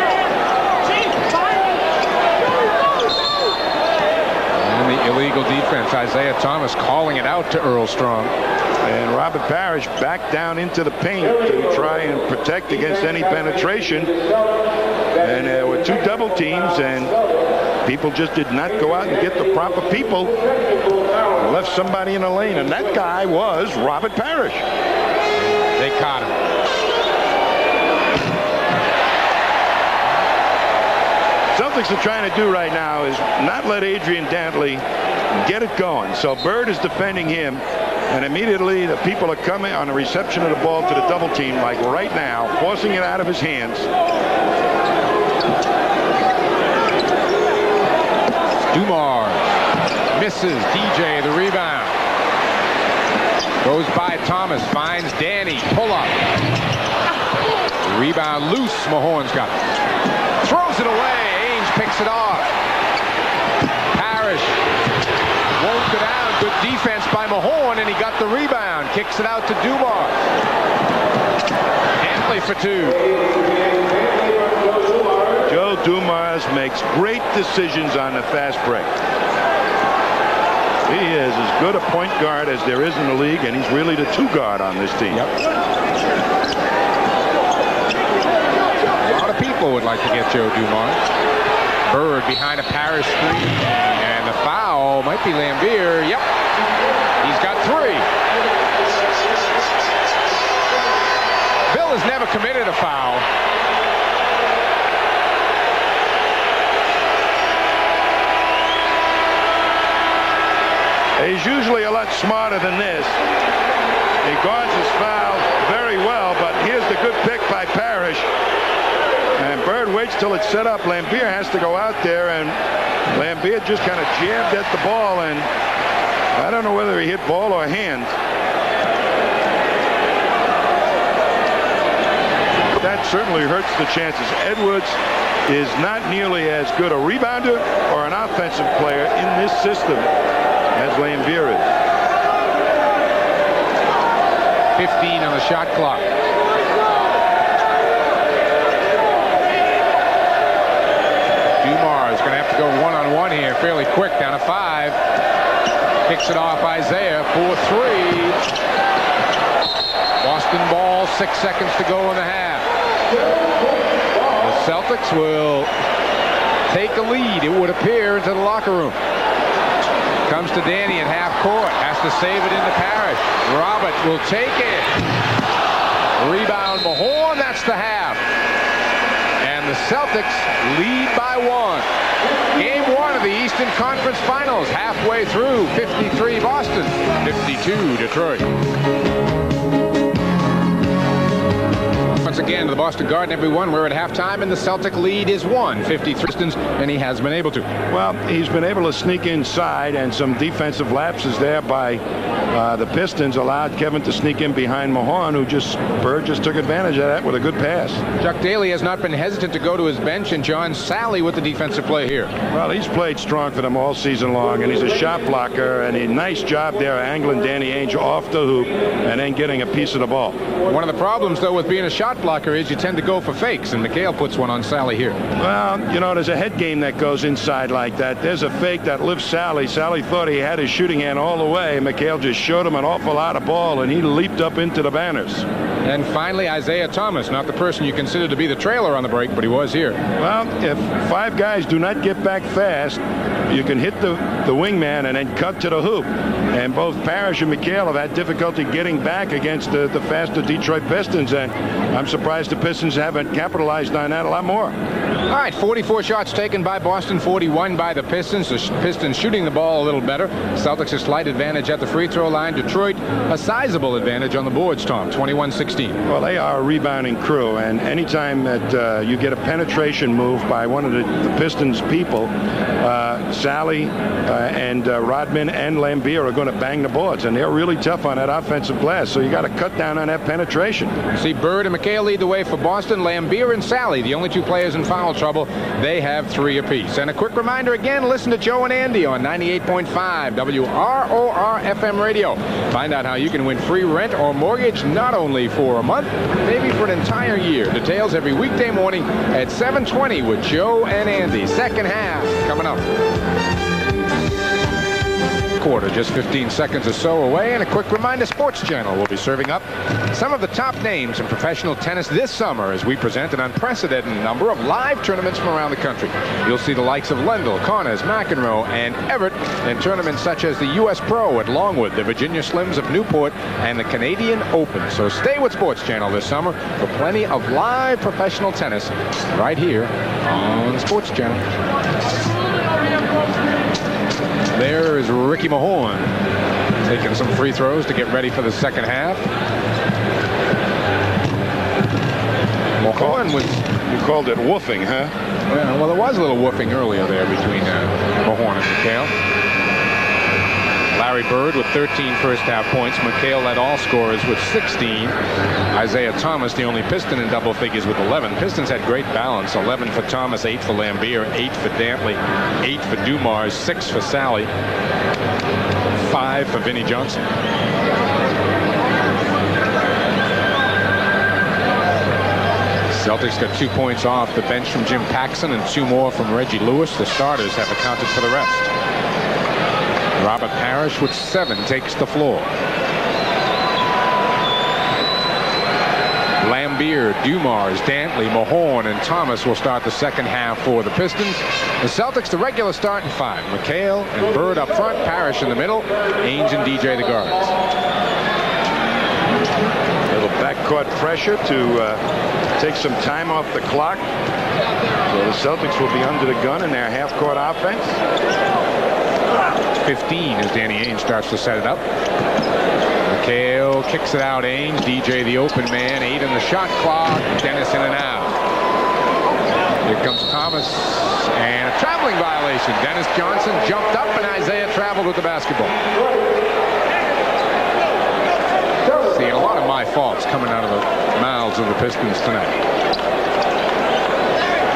A: And the illegal defense, Isiah Thomas calling it out to Earl Strong.
B: And Robert Parrish back down into the paint to try and protect against any penetration. And there were 2 double teams, and people just did not go out and get the proper people. They left somebody in the lane, and that guy was Robert Parrish.
A: They caught him.
B: Celtics are trying to do right now is not let Adrian Dantley get it going. So Bird is defending him, and immediately the people are coming on the reception of the ball to the double team, like right now, forcing it out of his hands.
A: Dumars misses. DJ the rebound. Goes by Thomas, finds Danny. Pull up. Rebound loose. Mahorn's got it. Throws it away. Ainge picks it off. Parrish won't go down. Good defense by Mahorn, and he got the rebound. Kicks it out to Dumars. Dantley for 2.
B: Joe Dumars makes great decisions on the fast break. He is as good a point guard as there is in the league, and he's really the 2 guard on this team.
A: Yep. A lot of people would like to get Joe Dumars. Bird behind a Parrish screen, and the foul might be Lambier. Yep, he's got 3. Bill has never committed a foul.
B: He's usually a lot smarter than this. He guards his foul very well, but here's the good pick by Parrish. And Bird waits till it's set up. Lambier has to go out there, and Lambier just kind of jabbed at the ball, and I don't know whether he hit ball or hand. That certainly hurts the chances. Edwards is not nearly as good a rebounder or an offensive player in this system as Lambier is.
A: 15 on the shot clock. Dumars is going to have to go one-on-one here fairly quick, down to 5. Kicks it off Isiah for 3. Boston ball, 6 seconds to go in the half. The Celtics will take a lead, it would appear, into the locker room. Comes to Danny at half court, has to save it into Parrish. Robert will take it. Rebound Mahorn, that's the half. And the Celtics lead by 1. Game 1 of the Eastern Conference Finals, halfway through. 53 Boston, 52 Detroit. Once again to the Boston Garden, everyone. We're at halftime, and the Celtic lead is 1-53 Pistons, and he has been able to.
B: Well, he's been able to sneak inside, and some defensive lapses there by the Pistons allowed Kevin to sneak in behind Mahorn, who Bird just took advantage of that with a good pass.
A: Chuck Daly has not been hesitant to go to his bench, and John Sally with the defensive play here.
B: Well, he's played strong for them all season long, and he's a shot blocker, and a nice job there angling Danny Ainge off the hoop and then getting a piece of the ball.
A: One of the problems, though, with being a shot blocker is you tend to go for fakes, and McHale puts one on Sally here.
B: Well, you know, there's a head game that goes inside like that. There's a fake that lifts Sally. Sally thought he had his shooting hand all the way. McHale just showed him an awful lot of ball, and he leaped up into the banners.
A: And finally, Isiah Thomas, not the person you consider to be the trailer on the break, but he was here.
B: Well, if 5 guys do not get back fast, you can hit the wingman and then cut to the hoop. And both Parrish and McHale have had difficulty getting back against the faster Detroit Pistons, and I'm surprised the Pistons haven't capitalized on that a lot more.
A: All right, 44 shots taken by Boston, 41 by the Pistons. The Pistons shooting the ball a little better. Celtics a slight advantage at the free throw line. Detroit a sizable advantage on the boards, Tom, 21-16.
B: Well, they are a rebounding crew, and anytime that you get a penetration move by one of the Pistons people, Sally and Rodman and Lambier are going to bang the boards, and they're really tough on that offensive glass, so you got to cut down on that penetration.
A: See, Bird and McHale lead the way for Boston. Lambier and Sally, the only 2 players in foul trouble. They have 3 apiece. And a quick reminder again, listen to Joe and Andy on 98.5 WROR FM radio. Find out how you can win free rent or mortgage, not only for a month, maybe for an entire year. Details every weekday morning at 7:20 with Joe and Andy. Second half coming up. Quarter, just 15 seconds or so away, and a quick reminder, Sports Channel will be serving up some of the top names in professional tennis this summer as we present an unprecedented number of live tournaments from around the country. You'll see the likes of Lendl, Connors, McEnroe, and Everett in tournaments such as the U.S. Pro at Longwood, the Virginia Slims of Newport, and the Canadian Open. So stay with Sports Channel this summer for plenty of live professional tennis right here on Sports Channel. There is Ricky Mahorn taking some free throws to get ready for the second half. Mahorn was...
B: You called it woofing, huh?
A: Yeah, well, there was a little woofing earlier there between Mahorn and McHale. Larry Bird with 13 first-half points. McHale led all scorers with 16. Isiah Thomas, the only Piston in double figures, with 11. Pistons had great balance. 11 for Thomas, 8 for Lambier, 8 for Dantley, 8 for Dumars, 6 for Sally, 5 for Vinnie Johnson. Celtics got 2 points off the bench from Jim Paxson and 2 more from Reggie Lewis. The starters have accounted for the rest. Robert Parrish with 7 takes the floor. Lambier, Dumars, Dantley, Mahorn, and Thomas will start the second half for the Pistons. The Celtics, the regular starting 5. McHale and Bird up front, Parrish in the middle, Ainge and DJ the guards.
B: A little backcourt pressure to take some time off the clock. So the Celtics will be under the gun in their half-court offense.
A: 15 as Danny Ainge starts to set it up. McHale kicks it out. Ainge, DJ the open man, 8 in the shot clock. Dennis in and out. Here comes Thomas, and a traveling violation. Dennis Johnson jumped up, and Isiah traveled with the basketball. Seeing a lot of my faults coming out of the mouths of the Pistons tonight.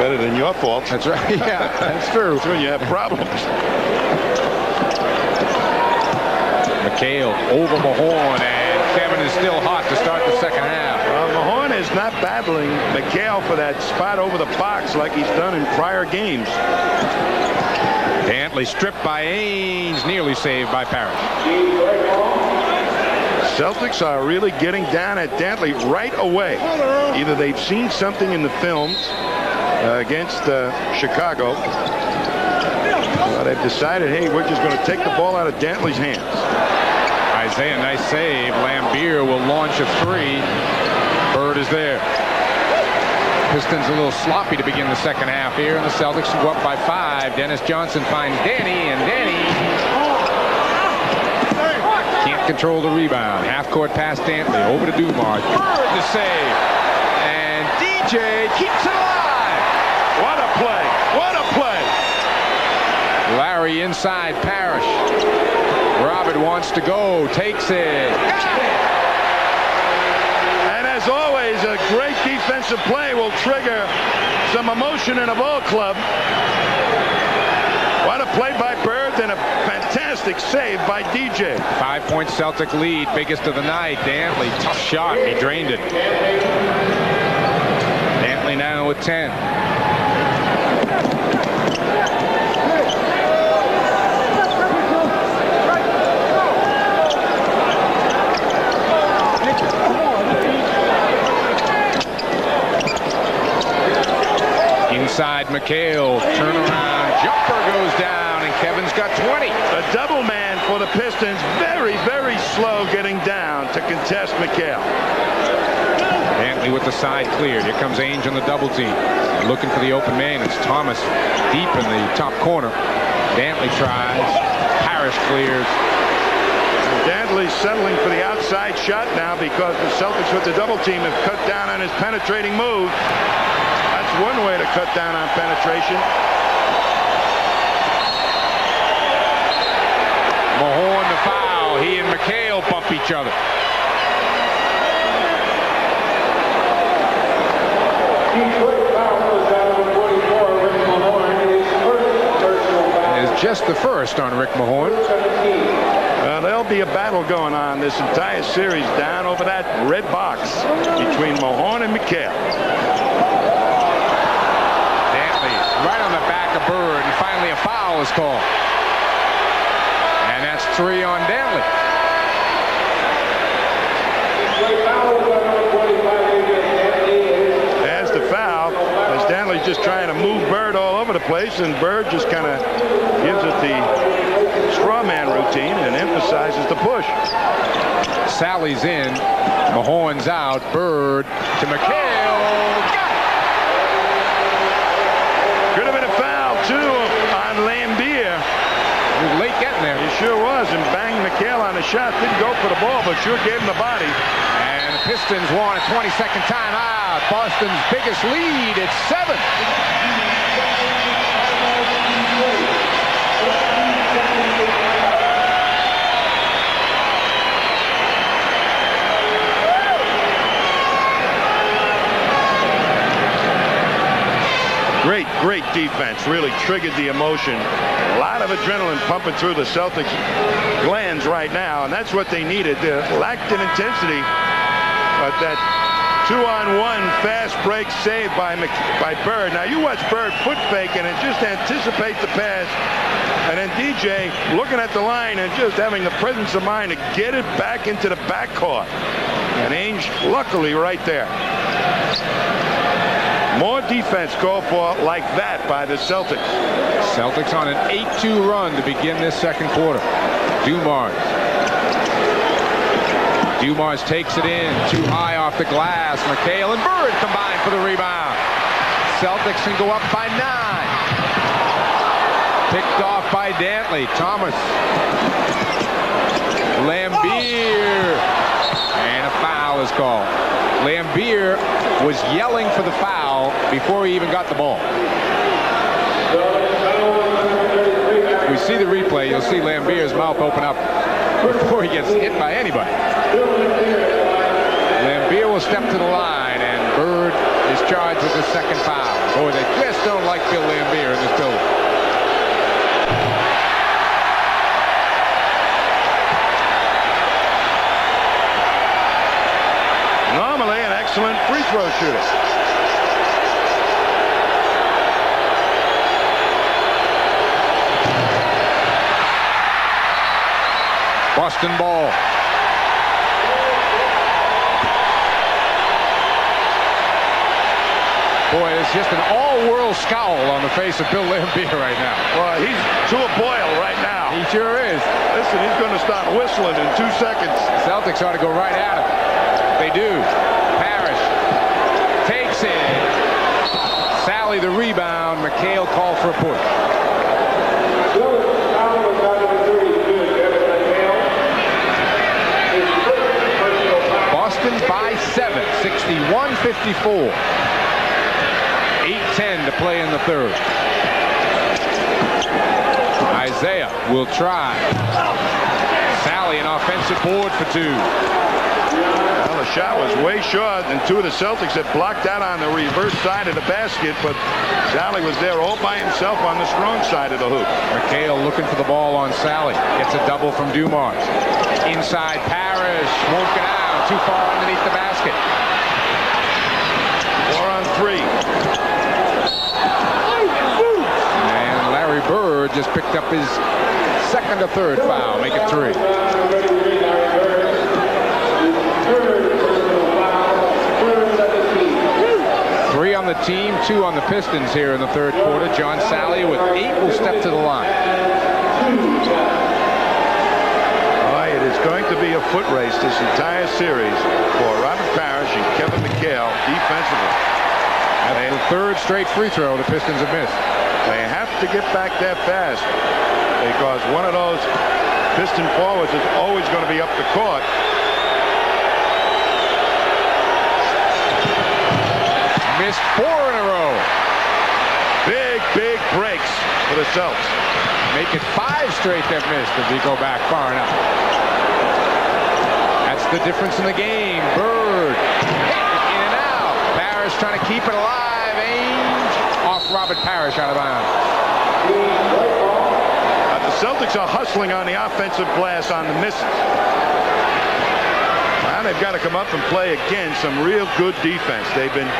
B: better than your fault.
A: That's right. Yeah, that's true.
B: That's when you have problems.
A: McHale over Mahorn, and Kevin is still hot to start the second half.
B: Mahorn is not battling McHale for that spot over the box like he's done in prior games.
A: Dantley stripped by Ainge, nearly saved by Parrish.
B: Celtics are really getting down at Dantley right away. Either they've seen something in the films against Chicago, or they've decided, hey, we're just going to take the ball out of Dantley's hands.
A: Isiah, nice save. Lambier will launch a three. Bird is there. Pistons a little sloppy to begin the second half here, and the Celtics go up by 5. Dennis Johnson finds Danny, and Danny can't control the rebound. Half-court pass Dantley over to Dumars. Bird to save, and DJ keeps it alive.
B: What a play! What a play!
A: Larry inside Parrish. Robert wants to go, takes it. Got it!
B: And as always, a great defensive play will trigger some emotion in a ball club. What a play by Bird and a fantastic save by DJ.
A: 5-point Celtic lead, biggest of the night. Dantley, tough shot, he drained it. Dantley now with 10. Inside McHale, turnaround, jumper goes down, and Kevin's got 20.
B: A double man for the Pistons, very, very slow getting down to contest McHale.
A: Dantley with the side cleared. Here comes Ainge on the double team. Looking for the open man. It's Thomas deep in the top corner. Dantley tries. Parrish clears.
B: Dantley's settling for the outside shot now because the Celtics with the double team have cut down on his penetrating move. That's one way to cut down on penetration.
A: Mahorn the foul. He and McHale bump each other. It's just the first on Rick Mahorn.
B: There'll be a battle going on this entire series down over that red box between Mahorn and McHale.
A: Dantley right on the back of Bird, and finally a foul is called. And that's 3 on Dantley.
B: As the foul, as Dantley's just trying to move Bird all over the place, and Bird just kind of gives it the straw man routine and emphasizes the push.
A: Sally's in, Mahorn's out, Bird to McHale. Got it!
B: Could have been a foul too on Lambier.
A: He was late getting there.
B: He sure was, and banged McHale on the shot. Didn't go for the ball, but sure gave him the body.
A: And the Pistons want a 22nd timeout. Boston's biggest lead, it's 7.
B: Great defense, really triggered the emotion. A lot of adrenaline pumping through the Celtics glands right now, and that's what they needed. They lacked in intensity, but that 2-on-1 fast break save by Bird. Now you watch Bird foot fake and just anticipate the pass, and then DJ looking at the line and just having the presence of mind to get it back into the backcourt. And Ainge luckily right there. More defense called for like that by the Celtics.
A: Celtics on an 8-2 run to begin this second quarter. Dumars takes it in, too high off the glass. McHale and Bird combine for the rebound. Celtics can go up by 9. Picked off by Dantley. Thomas. Lambier. And a foul is called. Lambier was yelling for the foul before he even got the ball. If we see the replay, you'll see Lambier's mouth open up before he gets hit by anybody. Lambier will step to the line, and Bird is charged with the second foul. Boy, they just don't like Bill Laimbeer in this building.
B: Normally an excellent free throw shooter.
A: Boston ball. Boy, it's just an all-world scowl on the face of Bill Laimbeer right now.
B: Well, he's to a boil right now.
A: He sure is.
B: Listen, he's going to start whistling in 2 seconds.
A: Celtics ought to go right at him. They do. Parrish takes it. Sally the rebound. McHale called for a push. Boston by 7, 61-54. 8:10 to play in the third. Isiah will try. Sally an offensive board for 2.
B: Well, the shot was way short, and 2 of the Celtics had blocked out on the reverse side of the basket, but Sally was there all by himself on the strong side of the hoop.
A: McHale looking for the ball on Sally. Gets a double from Dumars. Inside Parrish. Won't get out. Too far underneath the basket.
B: 4 on 3.
A: And Larry Bird just picked up his second or third foul. Make it 3. Three on the team, 2 on the Pistons here in the third quarter. John Sally with 8 will step to the line.
B: It is going to be a foot race this entire series for Robert Parrish and Kevin McHale defensively.
A: And the third straight free throw the Pistons have missed.
B: They have to get back that fast because one of those Piston forwards is always going to be up the court.
A: Missed 4 in a row.
B: Big breaks for the Celtics.
A: Make it 5 straight they've missed if you go back far enough. That's the difference in the game. Bird in and out. Parrish trying to keep it alive. Ainge off Robert Parrish out of bounds.
B: The Celtics are hustling on the offensive glass on the misses. Now they've got to come up and play again some real good defense. They've been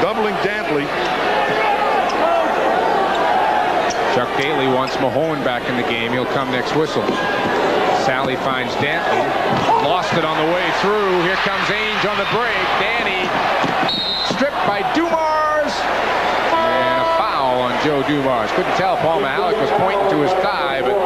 B: doubling Dantley.
A: Chuck Daly wants Mahone back in the game. He'll come next whistle. Sally finds Dantley. Lost it on the way through. Here comes Ainge on the break. Danny stripped by Dumars. And a foul on Joe Dumars. Couldn't tell. Paul Mahalik was pointing to his thigh, but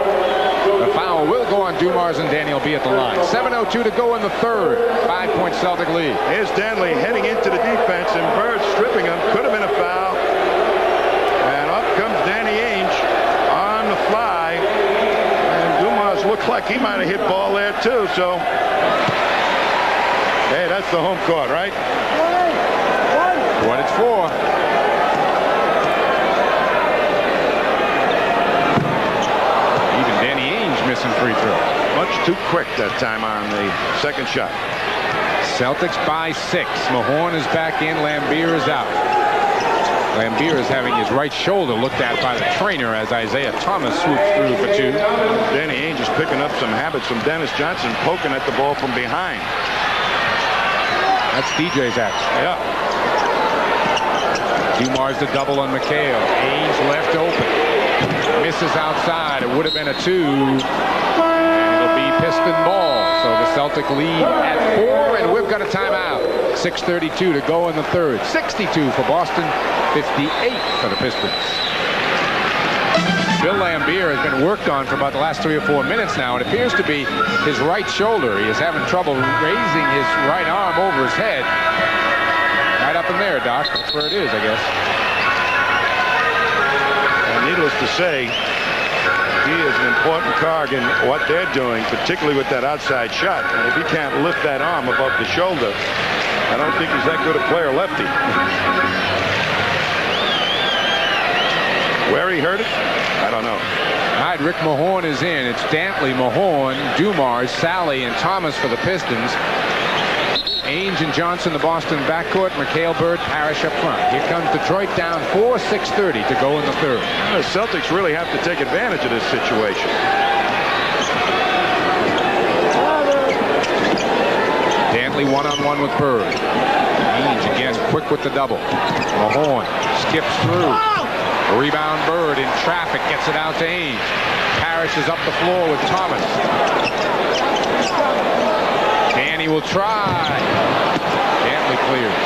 A: the foul will go on Dumars, and Danny will be at the line. 7:02 to go in the third. 5-point Celtic lead.
B: Here's Dantley heading into the defense, and Bird stripping him. Could have been a foul. And up comes Danny Ainge on the fly. And Dumars looked like he might have hit ball there too. So, hey, that's the home court, right?
A: What it's for. Even Danny Ainge missing free throw.
B: Much too quick that time on the second shot.
A: Celtics by 6. Mahone is back in. Laimbeer is out. Laimbeer is having his right shoulder looked at by the trainer as Isiah Thomas swoops through for 2.
B: Danny Ainge is picking up some habits from Dennis Johnson, poking at the ball from behind.
A: That's DJ's action.
B: Yeah.
A: Dumars the double on McHale. Ainge left open. Misses outside. It would have been a 2. And it'll be Piston ball. So the Celtic lead at 4, and we've got a timeout. 6:32 to go in the third. 62 for Boston, 58 for the Pistons. Bill Laimbeer has been worked on for about the last 3 or 4 minutes now. It appears to be his right shoulder. He is having trouble raising his right arm over his head. Right up in there, Doc. That's where it is, I guess.
B: And needless to say, he is an important cog in what they're doing, particularly with that outside shot. And if he can't lift that arm above the shoulder, I don't think he's that good a player lefty. Where he hurt it, I don't know.
A: All right, Rick Mahorn is in. It's Dantley, Mahorn, Dumars, Sally, and Thomas for the Pistons. Ainge and Johnson, the Boston backcourt. McHale, Bird, Parrish up front. Here comes Detroit down 4, 6:30 to go in the third.
B: The Celtics really have to take advantage of this situation.
A: Dantley one-on-one with Bird. Ainge again quick with the double. Mahorn skips through. Rebound Bird in traffic, gets it out to Ainge. Parrish is up the floor with Thomas. Danny will try. Dantley clears.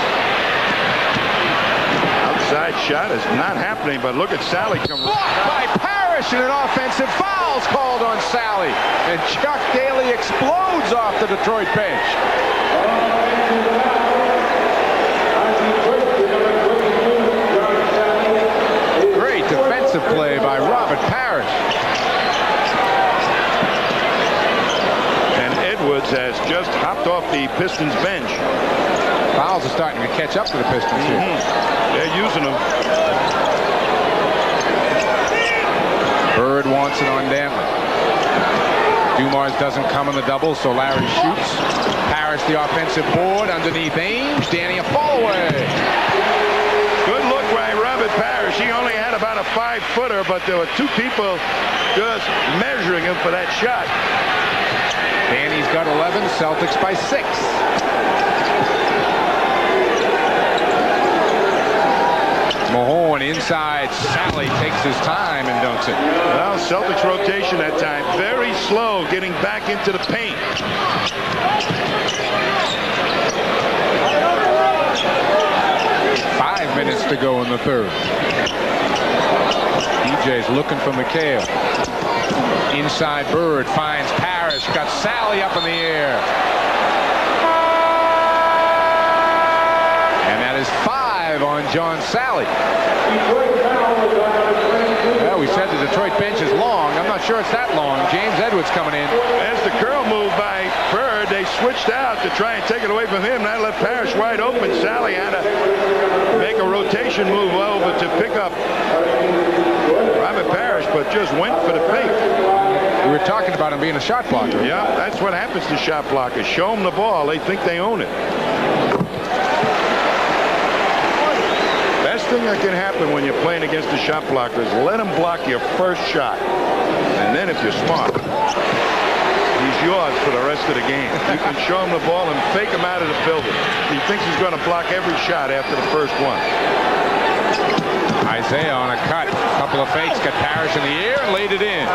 B: Outside shot is not happening, but look at Sally come.
A: Blocked by Parrish, and an offensive foul's called on Sally. And Chuck Daly explodes off the Detroit bench. Great defensive play by Robert Parrish.
B: And Edwards has just hopped off the Pistons bench.
A: Fouls are starting to catch up to the Pistons here.
B: They're using them.
A: Bird wants it on Dantley. Dumars doesn't come on the double, so Larry shoots. Parrish the offensive board underneath Ainge. Danny a fall away.
B: Good look by Robert Parrish. He only had about a 5-footer, but there were two people just measuring him for that shot.
A: Danny's got 11, Celtics by 6. Mahorn inside. Sally takes his time and dunks it.
B: Well, Celtics rotation that time. Very slow getting back into the paint.
A: 5 minutes to go in the third. DJ's looking for McHale. Inside Bird finds Parrish. Got Sally up in the air. And that is 5 on John Sally. Well, we said the Detroit bench is long. I'm not sure it's that long. James Edwards coming in.
B: As the curl move by Bird, they switched out to try and take it away from him. That left Parrish wide open. Sally had to make a rotation move over to pick up Robert Parrish, but just went for the fake.
A: We were talking about him being a shot blocker.
B: Yeah, that's what happens to shot blockers. Show them the ball. They think they own it. Best thing that can happen when you're playing against a shot blocker is let him block your first shot. And then if you're smart, he's yours for the rest of the game. You can show him the ball and fake him out of the building. He thinks he's going to block every shot after the first one.
A: Isiah on a cut. Couple of fakes. Got Parrish in the air and laid it in.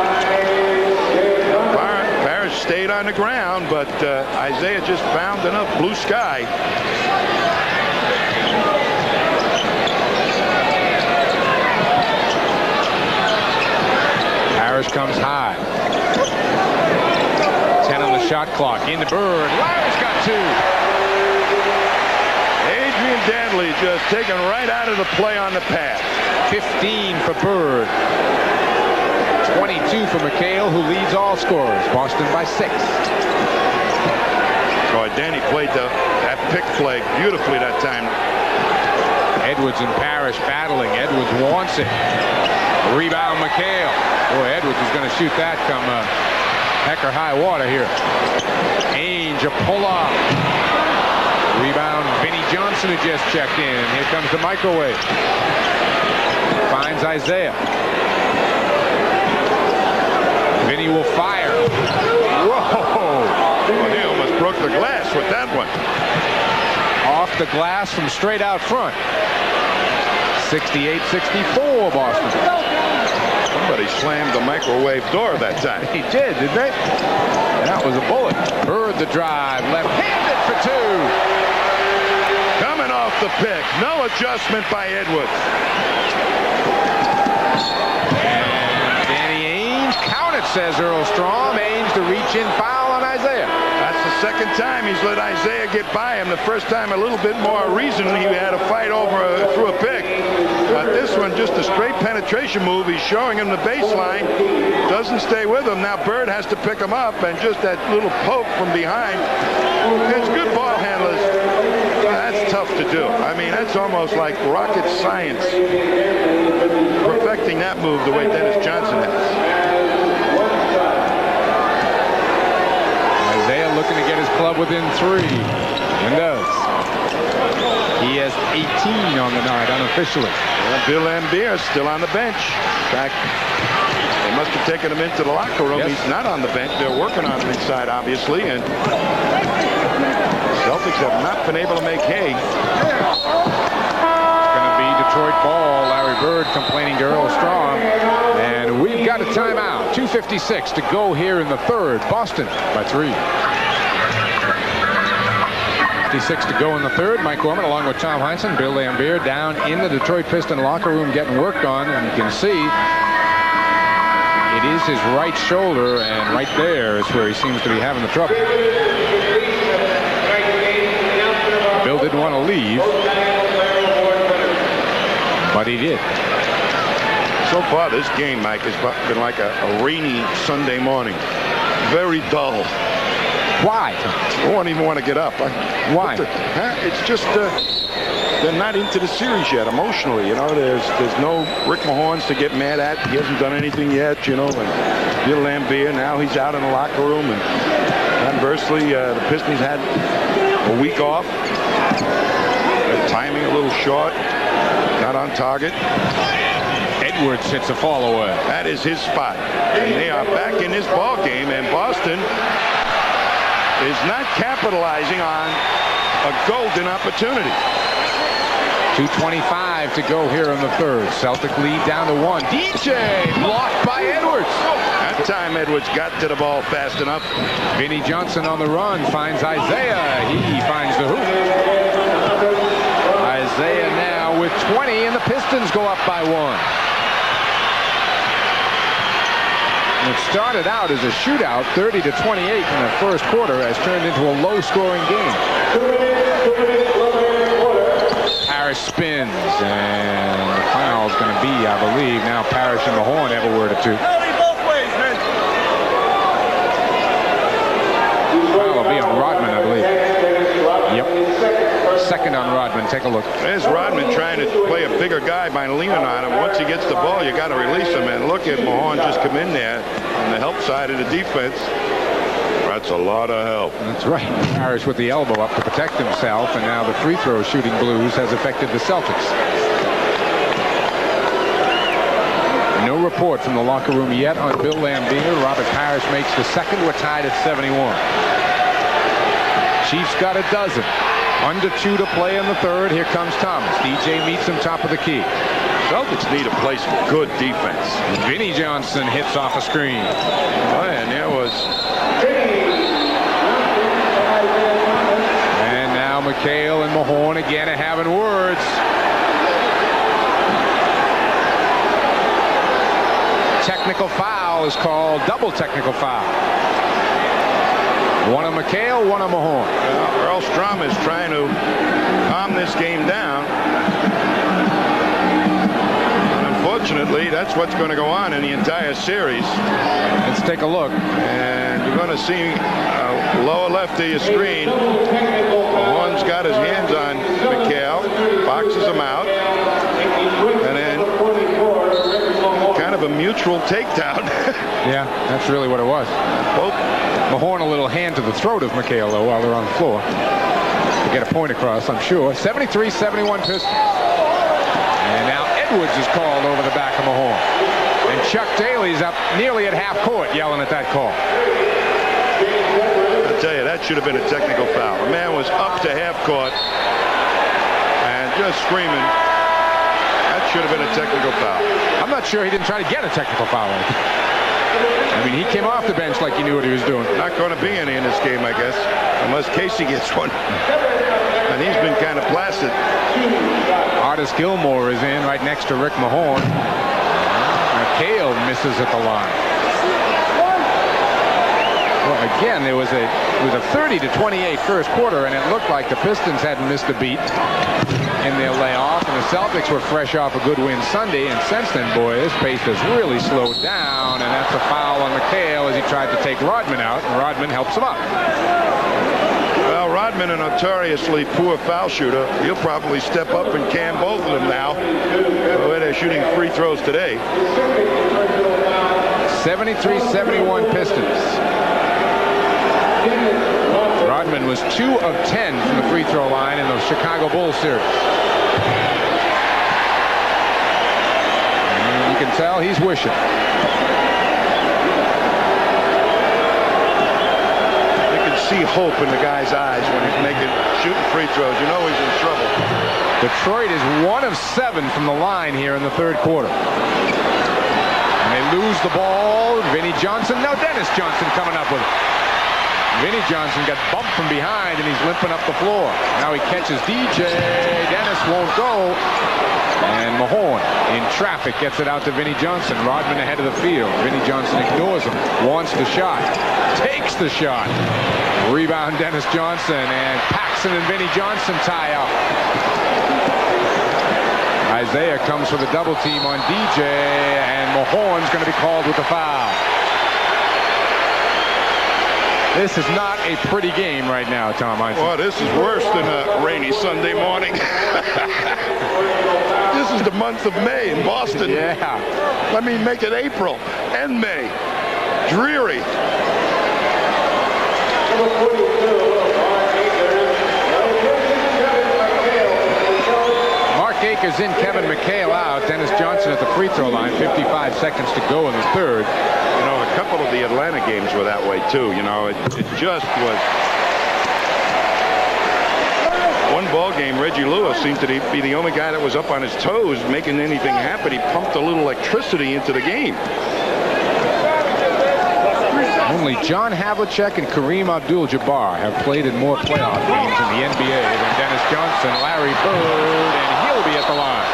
B: Parrish stayed on the ground, but Isiah just found enough blue sky.
A: Parrish comes high. 10 on the shot clock. Into Bird. Larry's got 2.
B: Adrian Dantley just taken right out of the play on the pass.
A: 15 for Bird. 22 for McHale, who leads all scorers. Boston by 6.
B: Boy, Danny played that pick play beautifully that time.
A: Edwards and Parrish battling. Edwards wants it. Rebound McHale. Boy, Edwards is going to shoot that come heck or high water here. Ainge a pull-off. Rebound Vinnie Johnson, who just checked in. Here comes the microwave. Finds Isiah. Vinnie will fire. Whoa!
B: Well, he almost broke the glass with that one.
A: Off the glass from straight out front. 68-64 Boston.
B: Somebody slammed the microwave door that time.
A: He did, didn't they? That was a bullet. Bird the drive. Left-handed for 2.
B: Coming off the pick. No adjustment by Edwards.
A: And Danny Ainge. Count it, says Earl Strom. Ainge to reach in, foul on Isiah.
B: That's the second time he's let Isiah get by him. The first time a little bit more reason he had a fight over through a pick. But this one, just a straight penetration move. He's showing him the baseline. Doesn't stay with him. Now Bird has to pick him up, and just that little poke from behind. It's good ball handlers. That's tough to do. I mean, that's almost like rocket science. Perfecting that move the way Dennis Johnson has.
A: Isiah looking to get his club within 3. And does. He has 18 on the night unofficially.
B: Well, Bill Laimbeer still on the bench. In fact, they must have taken him into the locker room.
A: Yes.
B: He's not on the bench. They're working on him inside, obviously, and Celtics have not been able to make hay.
A: It's going to be Detroit ball. Larry Bird complaining to Earl Strong. And we've got a timeout. 2:56 to go here in the third. Boston by 3. 56 to go in the third. Mike Gorman along with Tom Heinsohn, Bill Laimbeer down in the Detroit Piston locker room getting worked on. And you can see it is his right shoulder, and right there is where he seems to be having the trouble. Bill didn't want to leave, but he did.
B: So far, this game, Mike, has been like a rainy Sunday morning. Very dull.
A: Why?
B: I don't even want to get up.
A: Why?
B: It's just they're not into the series yet emotionally. You know, there's no Rick Mahorns to get mad at. He hasn't done anything yet. You know, and Bill Laimbeer, now he's out in the locker room, and conversely, the Pistons had a week off. Their timing a little short, not on target.
A: Edwards hits a follow-away.
B: That is his spot, and they are back in this ball game, and Boston is not capitalizing on a golden opportunity.
A: 2:25 to go here in the third. Celtic lead down to 1. DJ blocked by Edwards.
B: That time Edwards got to the ball fast enough.
A: Vinnie Johnson on the run finds Isiah. He finds the hoop. Isiah now with 20, and the Pistons go up by 1. It started out as a shootout, 30-28 in the first quarter, has turned into a low-scoring game. Parrish spins, and the foul is going to be, I believe, now Parrish and Mahorn have a word or two. Foul will be on Rodman, I believe. Yep. Second on Rodman. Take a look.
B: There's Rodman trying to play a bigger guy by leaning on him. Once he gets the ball, you got to release him. And look at Mahorn just come in there on the help side of the defense. That's a lot of help.
A: That's right. Parrish with the elbow up to protect himself, and now the free throw shooting blues has affected the Celtics. No report from the locker room yet on Bill Laimbeer. Robert Parrish makes the second. We're tied at 71. Chiefs got a dozen. Under 2 to play in the third. Here comes Thomas. DJ meets him top of the key.
B: Celtics need to play some good defense.
A: Vinnie Johnson hits off a screen.
B: Oh, and there was.
A: And now McHale and Mahorn again are having words. Technical foul is called. Double technical foul. One on McHale, one on Mahorn.
B: Well, Earl Strom is trying to calm this game down. And unfortunately, that's what's going to go on in the entire series.
A: Let's take a look.
B: And you're going to see lower left of your screen. Mahorn's got his hands on McHale, boxes him out, and then kind of a mutual takedown.
A: Yeah, that's really what it was.
B: Both.
A: Mahorn a little hand to the throat of McHale, though, while they're on the floor. To get a point across, I'm sure. 73-71 Pistons. And now Edwards is called over the back of Mahorn. And Chuck Daly's up nearly at half court yelling at that call.
B: I tell you, that should have been a technical foul. The man was up to half court and just screaming. That should have been a technical foul.
A: I'm not sure he didn't try to get a technical foul. I mean, he came off the bench like he knew what he was doing.
B: Not going to be any in this game, I guess, unless Casey gets one. And he's been kind of placid.
A: Artis Gilmore is in right next to Rick Mahorn. McHale misses at the line. Well, again, it was a 30-28 first quarter, and it looked like the Pistons hadn't missed a beat in their layoff, and the Celtics were fresh off a good win Sunday, and since then, boy, this pace has really slowed down, and that's a foul on McHale as he tried to take Rodman out, and Rodman helps him up.
B: Well, Rodman, a notoriously poor foul shooter, he'll probably step up and can both of them now, the way they're shooting free throws today. 73-71 Pistons.
A: Rodman was 2 of 10 from the free throw line in the Chicago Bulls series. And you can tell he's wishing.
B: You can see hope in the guy's eyes when he's shooting free throws. You know he's in trouble.
A: Detroit is 1 of 7 from the line here in the third quarter. And they lose the ball. Vinnie Johnson. Now Dennis Johnson coming up with it. Vinnie Johnson got bumped from behind and he's limping up the floor. Now he catches DJ. Dennis won't go. And Mahorn in traffic gets it out to Vinnie Johnson. Rodman ahead of the field. Vinnie Johnson ignores him. Wants the shot. Takes the shot. Rebound Dennis Johnson. And Paxson and Vinnie Johnson tie up. Isiah comes for the double team on DJ, and Mahorn's going to be called with the foul. This is not a pretty game right now, Tom.
B: Well, this is worse than a rainy Sunday morning. This is the month of May in Boston.
A: Yeah.
B: Let me make it April and May. Dreary.
A: Akers in, Kevin McHale out. Dennis Johnson at the free throw line. 55 seconds to go in the third.
B: You know, a couple of the Atlanta games were that way too. You know, it just was. One ball game, Reggie Lewis seemed to be the only guy that was up on his toes making anything happen. He pumped a little electricity into the game.
A: Only John Havlicek and Kareem Abdul-Jabbar have played in more playoff games in the NBA than Dennis Johnson, Larry Bird, and he'll be at the line.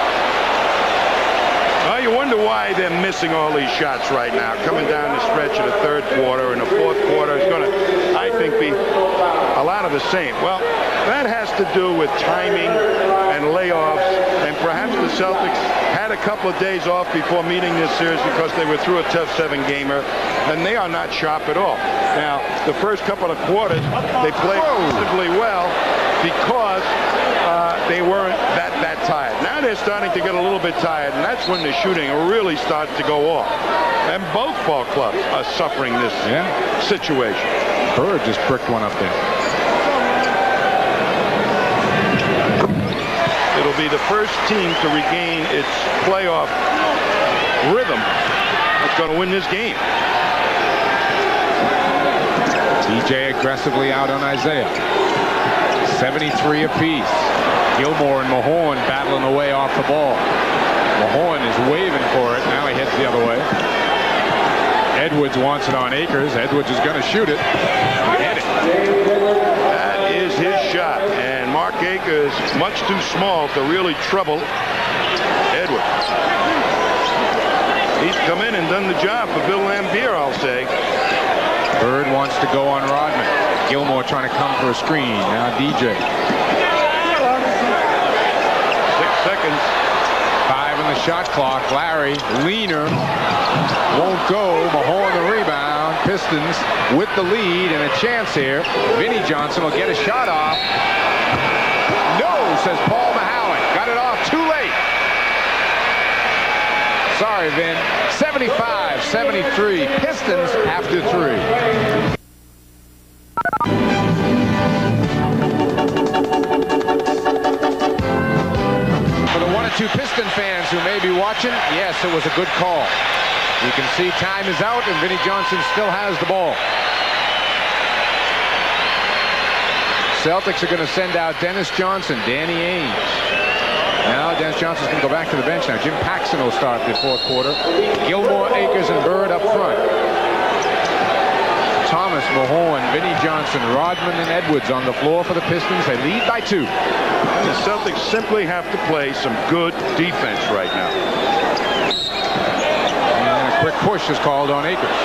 B: Well, you wonder why they're missing all these shots right now. Coming down the stretch of the third quarter and the fourth quarter is going to, I think, be a lot of the same. Well, that has to do with timing and layoffs, and perhaps the Celtics had a couple of days off before meeting this series because they were through a tough 7-gamer, and they are not sharp at all. Now, the first couple of quarters, they played relatively well because they weren't that tired. Now they're starting to get a little bit tired, and that's when the shooting really starts to go off. And both ball clubs are suffering this situation.
A: Bird just bricked one up there.
B: It'll be the first team to regain its playoff rhythm that's going to win this game.
A: DJ aggressively out on Isiah. 73 apiece. Gilmore and Mahorn battling away off the ball. Mahorn is waving for it. Now he heads the other way. Edwards wants it on Akers. Edwards is going to shoot it. Hit it.
B: That is his shot. And Mark Akers, much too small to really trouble Edwards. He's come in and done the job for Bill Lambier, I'll say.
A: Bird wants to go on Rodman. Gilmore trying to come for a screen. Now DJ.
B: 6 seconds.
A: 5 on the shot clock. Larry, leaner. Won't go. Mahorn the rebound. Pistons with the lead and a chance here. Vinnie Johnson will get a shot off. No, says Paul Mahallen. Got it off too late. Sorry, Vin. 75-73. Pistons after 3. For the 1 or 2 Piston fans who may be watching, yes, it was a good call. You can see time is out and Vinnie Johnson still has the ball. Celtics are going to send out Dennis Johnson, Danny Ainge. Now Dennis Johnson's going to go back to the bench now. Jim Paxson will start the fourth quarter. Gilmore, Akers, and Bird up front. Thomas, Mahorn, Vinnie Johnson, Rodman, and Edwards on the floor for the Pistons. They lead by 2.
B: The Celtics simply have to play some good defense right now.
A: And a quick push is called on Akers.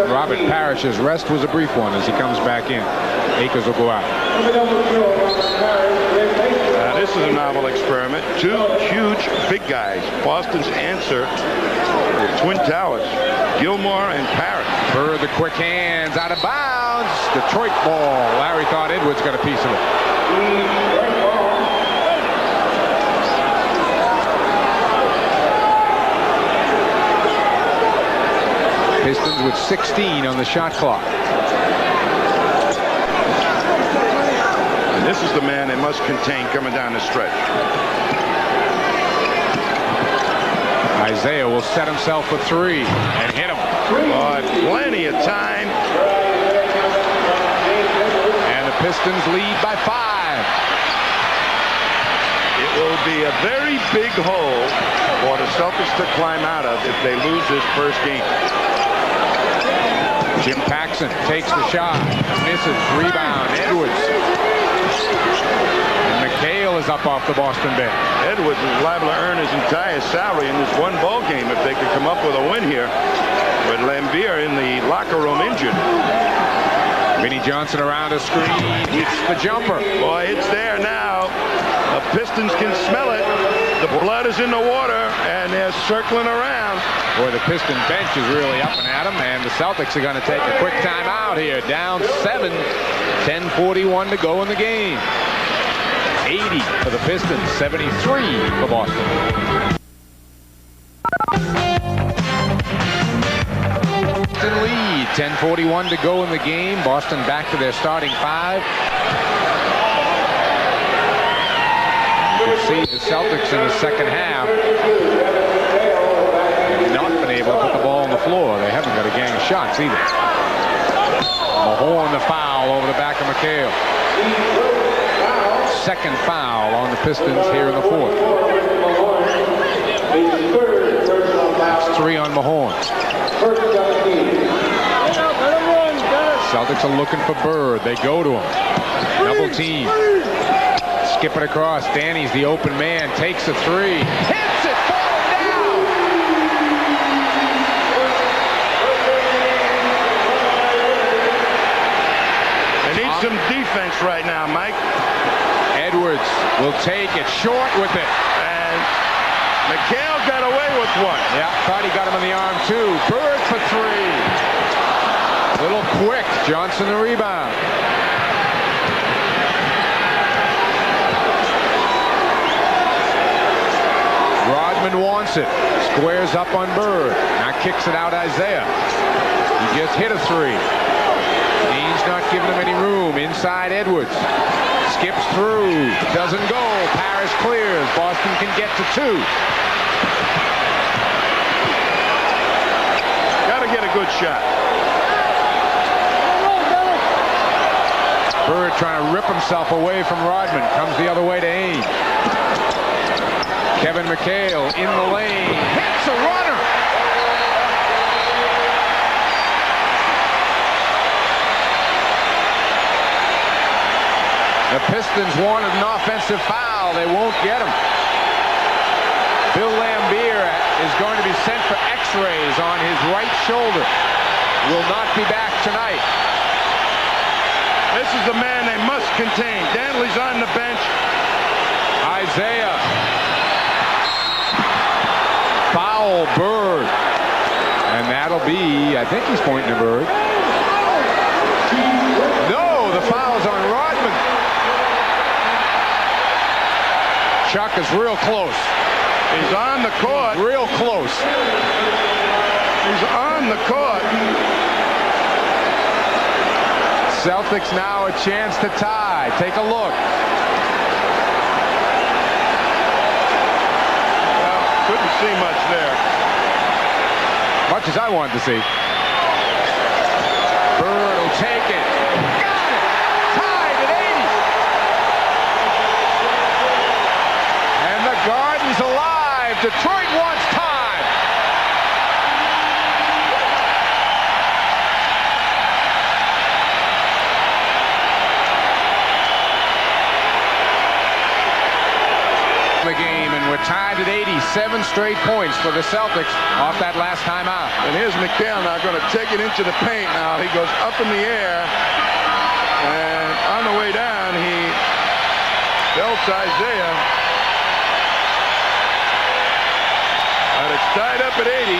A: Robert Parrish's rest was a brief one as he comes back in. Akers will go out.
B: This is a novel experiment. 2 huge big guys. Boston's answer, the Twin Towers, Gilmore and Parrish.
A: Bird the quick hands out of bounds. Detroit ball. Larry thought Edwards got a piece of it. Pistons with 16 on the shot clock.
B: And this is the man they must contain coming down the stretch.
A: Isiah will set himself for three and hit him.
B: Boy, plenty of time.
A: And the Pistons lead by 5.
B: It will be a very big hole for the Celtics to climb out of if they lose this first game.
A: Jim Paxson takes the shot, misses, rebound, Edwards. And McHale is up off the Boston bench.
B: Edwards is liable to earn his entire salary in this one ball game if they could come up with a win here with Lambier in the locker room injured.
A: Vinnie Johnson around a screen, hits the jumper.
B: Boy, it's there now. The Pistons can smell it. The blood is in the water, and they're circling around.
A: Boy, the Piston bench is really up and at them, and the Celtics are going to take a quick timeout here. Down 7, 10:41 to go in the game. 80 for the Pistons, 73 for Boston. Boston lead, 10:41 to go in the game. Boston back to their starting 5. You can see the Celtics in the second half have not been able to put the ball on the floor. They haven't got a gang of shots either. Mahorn the foul over the back of McHale. Second foul on the Pistons here in the 4th. That's 3 on Mahorn. Celtics are looking for Bird. They go to him. Double team. Skip it across. Danny's the open man. Takes a 3. Hits it. Falling down.
B: They need some defense right now, Mike.
A: Edwards will take it short with it.
B: And McHale got away with one.
A: Yeah, thought he got him in the arm too. Bird for 3. A little quick. Johnson the rebound. Rodman wants it. Squares up on Bird. Now kicks it out Isiah. He just hit a 3. Dean's not giving him any room. Inside Edwards. Skips through. Doesn't go. Parrish clears. Boston can get to 2.
B: Got to get a good shot.
A: Bird trying to rip himself away from Rodman. Comes the other way to Ames. Kevin McHale in the lane. Hits a runner. The Pistons wanted an offensive foul. They won't get him. Bill Lambier is going to be sent for x-rays on his right shoulder. Will not be back tonight.
B: This is the man they must contain. Dantley's on the bench.
A: Isiah. Foul Bird. And that'll be, I think he's pointing to Bird. No, the foul's on Rodman. Chuck is real close.
B: He's on the court.
A: Real close.
B: He's on the court.
A: Celtics now a chance to tie. Take a look.
B: Well, couldn't see much there.
A: Much as I wanted to see. Bird will take it. Got it! Tied at 80. And the Garden's alive. Detroit wants time. The game, and we're tied at 80. 7 straight points for the Celtics off that last timeout.
B: And here's McHale now going to take it into the paint now. He goes up in the air, and on the way down he belts Isiah. But it's tied up at 80.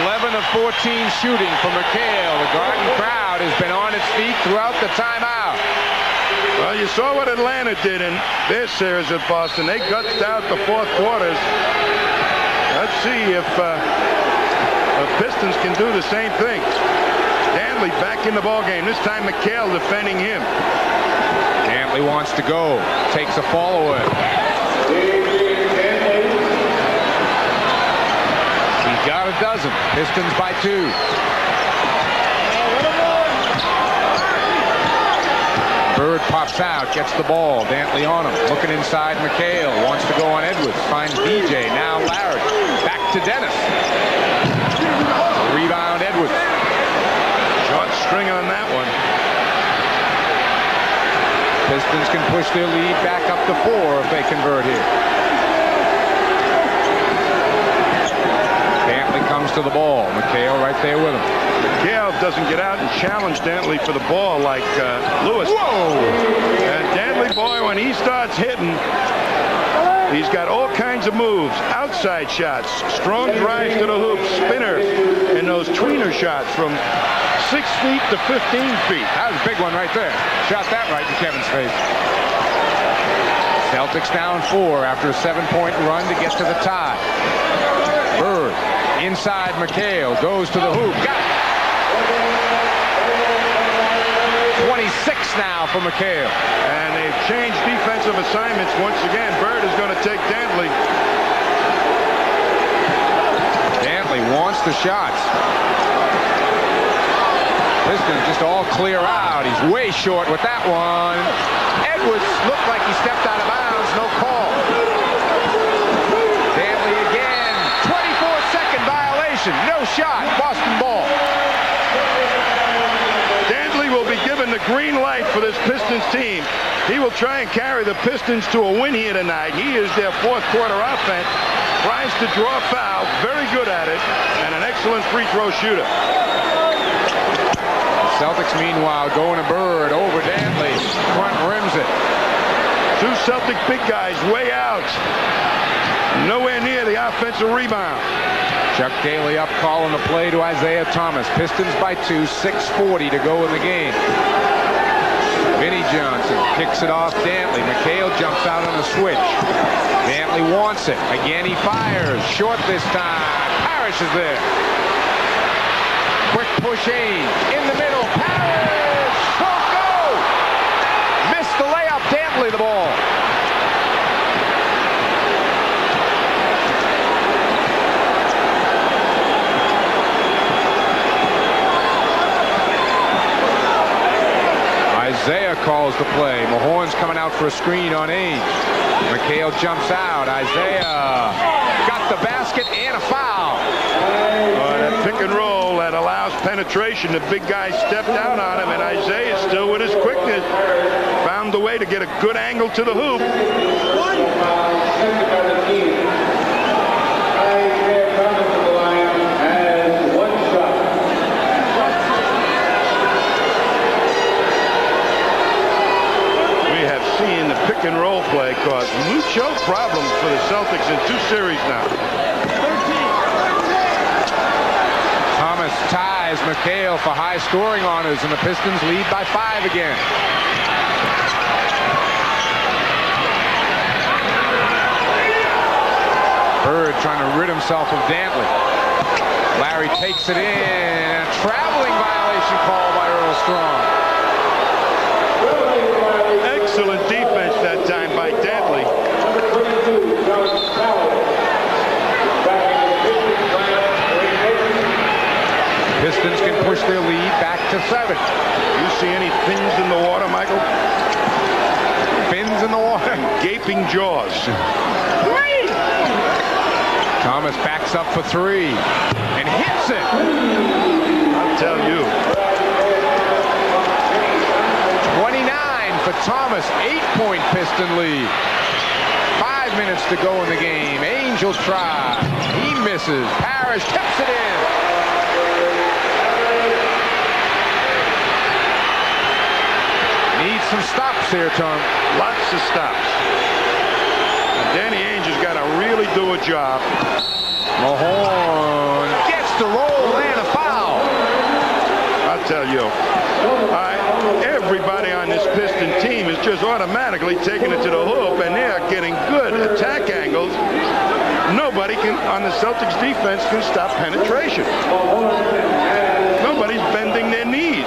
A: 11 of 14 shooting for McHale. The Garden crowd has been on its feet throughout the timeout.
B: Well, you saw what Atlanta did in their series at Boston. They gutsed out the 4th quarters. Let's see if The Pistons can do the same thing. Dantley back in the ball game. This time McHale defending him.
A: Dantley wants to go. Takes a fall away. He's got a dozen. Pistons by 2. Bird pops out, gets the ball. Dantley on him. Looking inside McHale. Wants to go on Edwards. Finds DJ. Now Larry. Back to Dennis. Rebound Edwards.
B: Short string on that one.
A: Pistons can push their lead back up to 4 if they convert here. Dantley comes to the ball. McHale right there with him.
B: McHale doesn't get out and challenge Dantley for the ball like Lewis.
A: Whoa!
B: And Dantley, boy, when he starts hitting, he's got all kinds of moves. Outside shots, strong drives to the hoop, spinners, and those tweener shots from 6 feet to 15 feet.
A: That was a big one right there. Shot that right in Kevin's face. Celtics down 4 after a 7-point run to get to the tie. Bird inside McHale, goes to the hoop. Got it. 26 now for McHale.
B: And they've changed defensive assignments once again. Bird is going to take Dantley.
A: Dantley wants the shots. Pistons just all clear out. He's way short with that one. Edwards looked like he stepped out of bounds. No call. Dantley again. 24-second violation. No shot. Boston ball.
B: Dantley will be given the green light for this Pistons team. He will try and carry the Pistons to a win here tonight. He is their fourth quarter offense. Tries to draw a foul. Very good at it. And an excellent free throw shooter.
A: Celtics, meanwhile, going to Bird over Dantley. Front rims it.
B: 2 Celtic big guys way out. Nowhere near the offensive rebound.
A: Chuck Daly up calling the play to Isiah Thomas. Pistons by 2, 6:40 to go in the game. Vinnie Johnson kicks it off Dantley. McHale jumps out on a switch. Dantley wants it. Again he fires. Short this time. Parrish is there. Quick push Ainge. In the middle. Parrish. Won't go. Missed the layup. Dantley the ball. Isiah calls the play. Mahorn's coming out for a screen on Ainge. McHale jumps out. Isiah got the basket and a foul.
B: That pick and roll that allows penetration. The big guy stepped out on him, and Isiah still with his quickness found the way to get a good angle to the hoop. Seeing the pick and roll play cause mucho problems for the Celtics in 2 series now.
A: Thomas ties McHale for high scoring honors, and the Pistons lead by 5 again. Bird trying to rid himself of Dantley. Larry takes it in. A traveling violation called by Earl Strong.
B: Excellent defense that time by Dantley.
A: Pistons can push their lead back to 7.
B: You see any fins in the water, Michael?
A: Fins in the water.
B: Gaping jaws.
A: Thomas backs up for 3 and hits it.
B: I'll tell you.
A: 29 for Thomas, 8-point Piston lead. 5 minutes to go in the game. Ainge will try. He misses. Parrish tips it in. Needs some stops here, Tom.
B: Lots of stops. And Danny Ainge has got to really do a job.
A: Mahorn gets the roll and a foul.
B: I'll tell you. Everybody on this Piston team is just automatically taking it to the hoop, and they're getting good attack angles. Nobody can on the Celtics defense can stop penetration. Nobody's bending their knees.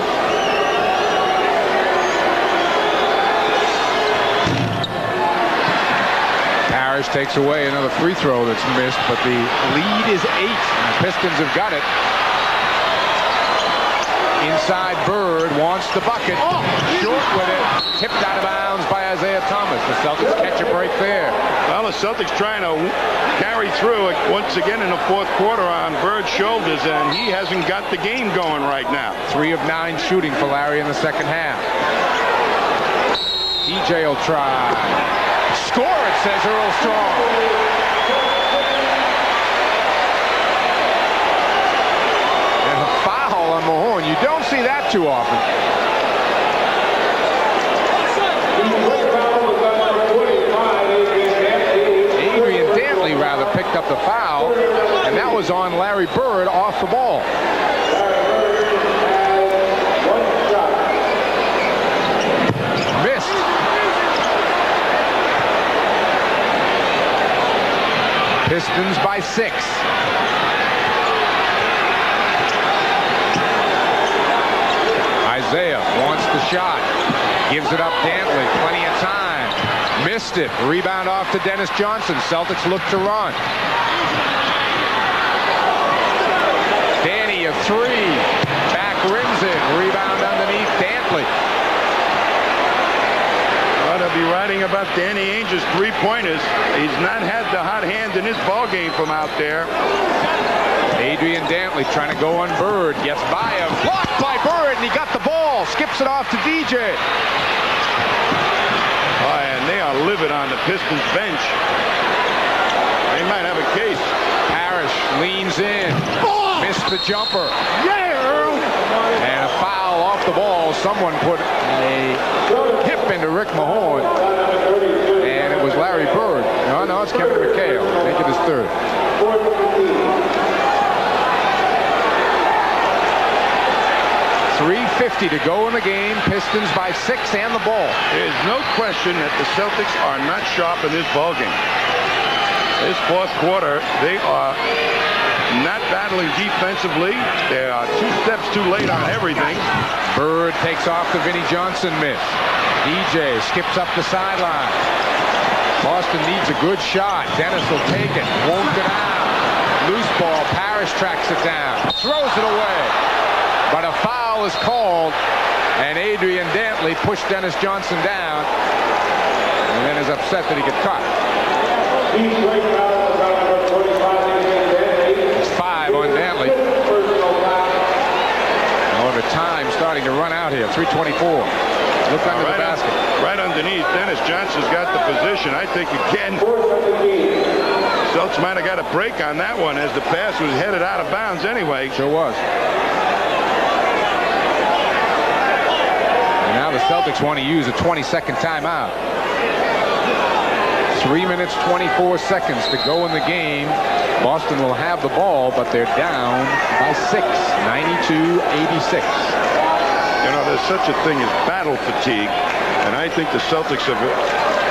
A: Parrish takes away another free throw that's missed, but the lead is 8. And the Pistons have got it. Inside, Bird wants the bucket. Short with it. Tipped out of bounds by Isiah Thomas. The Celtics catch a break there.
B: Well, the Celtics trying to carry through it once again in the fourth quarter on Bird's shoulders, and he hasn't got the game going right now.
A: 3 of 9 shooting for Larry in the second half. DJ will try. Score it, says Earl Strong. And a foul on Mahorn. You don't see that too often. Adrian Dantley rather picked up the foul, and that was on Larry Bird off the ball. Missed. Pistons by 6. Isiah wants the shot. Gives it up Dantley. Plenty of time. Missed it. Rebound off to Dennis Johnson. Celtics look to run. Danny a 3. Back rims it. Rebound underneath Dantley.
B: They'll be writing about Danny Ainge's three-pointers. He's not had the hot hand in his ball game from out there.
A: Adrian Dantley trying to go on Bird. Gets by him. Blocked by Bird, and he got the ball. Skips it off to DJ.
B: Oh, and they are livid on the Pistons bench. They might have a case.
A: Parrish leans in. Missed the jumper.
C: Yeah, Earl.
A: And a foul off the ball. Someone put a hip into Rick Mahorn. And it was Larry Bird. No, it's Kevin McHale. Make it his third. .350 to go in the game. Pistons by 6 and the ball.
B: There's no question that the Celtics are not sharp in this ball game. This fourth quarter, they are not battling defensively. They are 2 steps too late on everything.
A: Bird takes off the Vinnie Johnson miss. DJ skips up the sideline. Boston needs a good shot. Dennis will take it. Won't get out. Loose ball. Parrish tracks it down. Throws it away. But a foul is called. And Adrian Dantley pushed Dennis Johnson down. And then is upset that he got caught. It's 5 on Dantley. However, time starting to run out here. 3:24. Look under the basket.
B: Right underneath. Dennis Johnson's got the position. I think again, Celtics might have got a break on that one as the pass was headed out of bounds anyway.
A: Sure was. And now the Celtics want to use a 20-second timeout. 3 minutes, 24 seconds to go in the game. Boston will have the ball, but they're down by 6, 92-86.
B: You know, there's such a thing as battle fatigue, and I think the Celtics have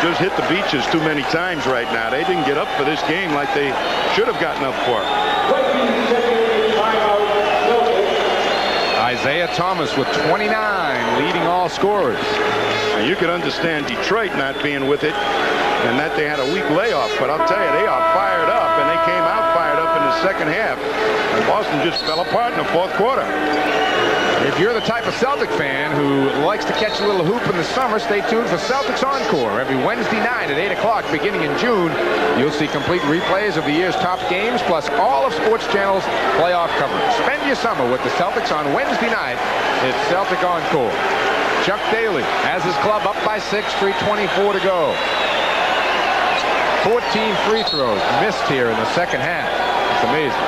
B: just hit the beaches too many times right now. They didn't get up for this game like they should have gotten up for.
A: Isiah Thomas with 29, leading all scorers.
B: Now, you can understand Detroit not being with it and that they had a week layoff, but I'll tell you, they are fired up, and they came out fired up in the second half, and Boston just fell apart in the fourth quarter.
A: If you're the type of Celtic fan who likes to catch a little hoop in the summer, stay tuned for Celtics Encore every Wednesday night at 8 o'clock beginning in June. You'll see complete replays of the year's top games, plus all of Sports Channel's playoff coverage. Spend your summer with the Celtics on Wednesday night. It's Celtic Encore. Chuck Daly has his club up by 6, 3:24 to go. 14 free throws missed here in the second half. It's amazing.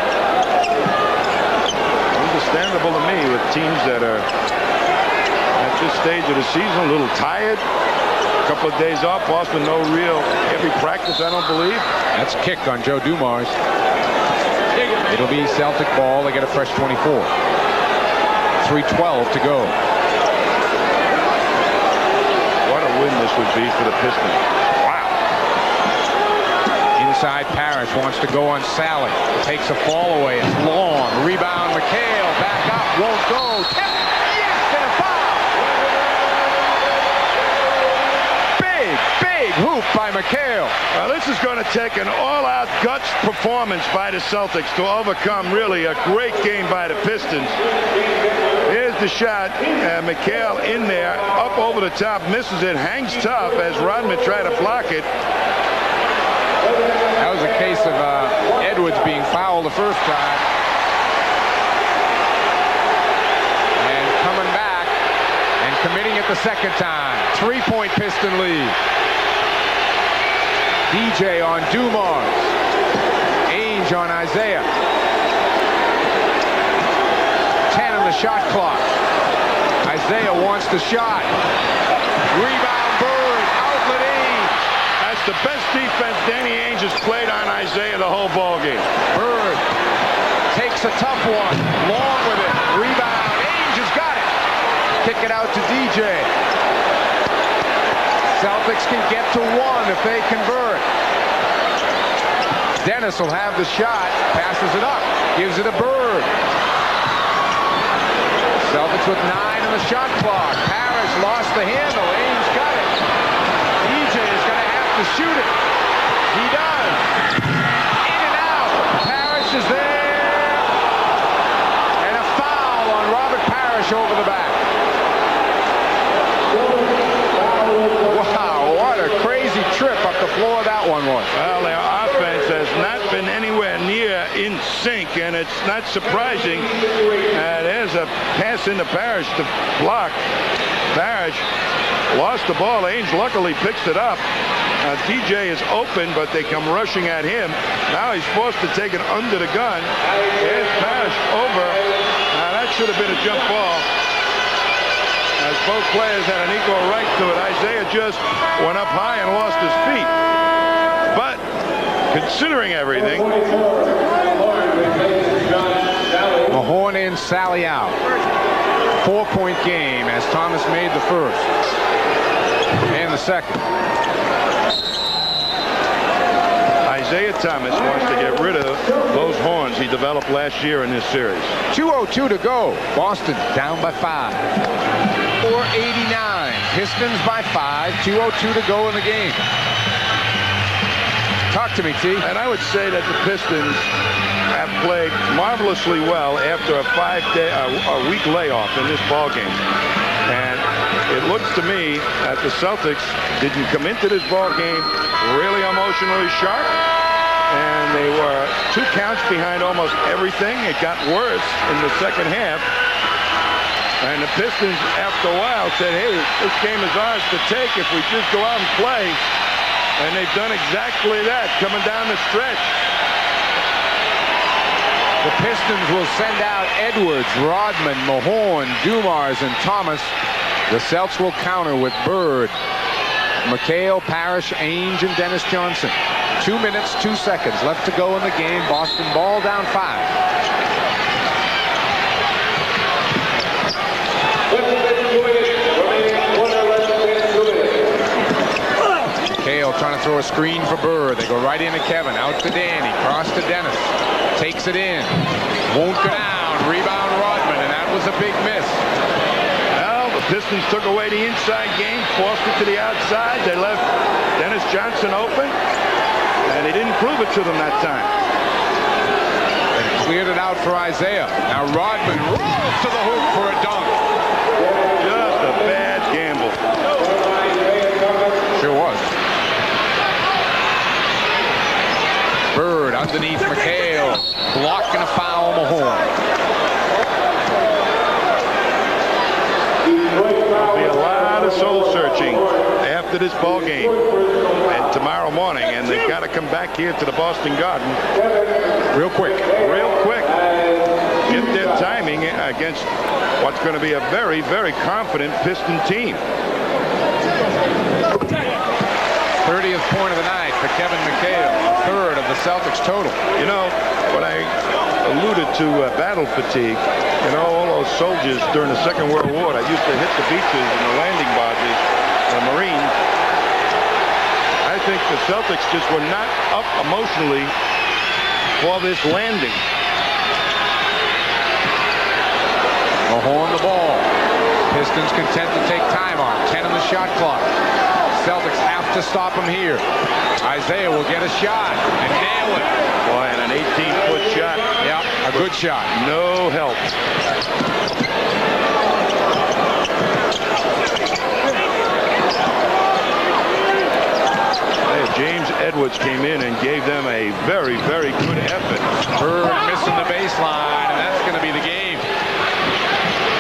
B: Understandable to me with teams that are at this stage of the season a little tired. A couple of days off. Boston no real heavy practice, I don't believe.
A: That's a kick on Joe Dumars. It'll be Celtic ball. They get a fresh 24. 3:12 to go. What
B: a win this would be for the Pistons.
A: Wow. side, Parrish wants to go on Sally. Takes a fall away. It's long. Rebound, McHale. Back up. Won't go. Tip. Yes, and a foul. Big hoop by McHale.
B: Well, this is going to take an all-out guts performance by the Celtics to overcome really a great game by the Pistons. Here's the shot. McHale in there, up over the top, misses it, hangs tough as Rodman tried to block it.
A: That was a case of Edwards being fouled the first time. And coming back and committing it the second time. 3-point Piston lead. DJ on Dumars. Ainge on Isiah. 10 on the shot clock. Isiah wants the shot. Rebound, Bird. Outlet Ainge.
B: That's the best defense Danny Ainge has played on Isiah the whole ball game.
A: Bird takes a tough one. Long with it. Rebound. Ainge has got it. Kick it out to DJ. Celtics can get to one if they convert. Dennis will have the shot. Passes it up. Gives it a Bird. Celtics with 9 on the shot clock. Parrish lost the handle. Ainge got it. DJ is going to have to shoot it. He does. In and out. Parrish is there. And a foul on Robert Parrish over the back. Wow, what a crazy trip up the floor that one was.
B: Well, their offense has not been anywhere near in sync, and it's not surprising. There's a pass into Parrish to block. Parrish lost the ball. Ainge luckily picks it up. DJ is open, but they come rushing at him. Now he's forced to take it under the gun. There's Parrish over. Now that should have been a jump ball, as both players had an equal right to it. Isiah just went up high and lost his feet. But considering everything,
A: Mahorn in, Sally out. 4-point game as Thomas made the first and the second.
B: Isiah Thomas wants to get rid of those horns he developed last year in this series.
A: 2:02 to go. Boston down by 5. 4:89. Pistons by 5. 2:02 to go in the game. Talk to me, T.
B: And I would say that the Pistons have played marvelously well after a week layoff in this ball game. And it looks to me that the Celtics didn't come into this ball game really emotionally sharp. And they were 2 counts behind almost everything. It got worse in the second half. And the Pistons, after a while, said, hey, this game is ours to take if we just go out and play. And they've done exactly that, coming down the stretch.
A: The Pistons will send out Edwards, Rodman, Mahorn, Dumars, and Thomas. The Celts will counter with Bird, McHale, Parrish, Ainge, and Dennis Johnson. 2 minutes, 2 seconds left to go in the game. Boston ball down 5. McHale trying to throw a screen for Bird. They go right into Kevin. Out to Danny. Cross to Dennis. Takes it in. Won't go down. Rebound Rodman, and that was a big miss.
B: Well, the Pistons took away the inside game, forced it to the outside. They left Dennis Johnson open, and they didn't prove it to them that time.
A: And cleared it out for Isiah. Now Rodman rolls to the hoop for a dunk.
B: Just a bad gamble.
A: Sure was. Bird underneath McHale. Blocking a foul, Mahorn.
B: There'll be a lot of soul searching after this ball game and tomorrow morning, and they've got to come back here to the Boston Garden
A: Real quick.
B: Get their timing against what's going to be a very, very confident Piston team.
A: 30th point of the night for Kevin McHale. A third of the Celtics total.
B: You know, when I alluded to battle fatigue, you know, all those soldiers during the Second World War that used to hit the beaches and the landing barges, the Marines, I'd think the Celtics just were not up emotionally for this landing.
A: Mahorn the ball. Pistons content to take time on. 10 on the shot clock. Celtics have to stop him here. Isiah will get a shot and nail it.
B: Boy, and an 18-foot shot.
A: Yeah, a good shot.
B: No help. James Edwards came in and gave them a very, very good effort.
A: Bird missing the baseline, and that's going to be the game.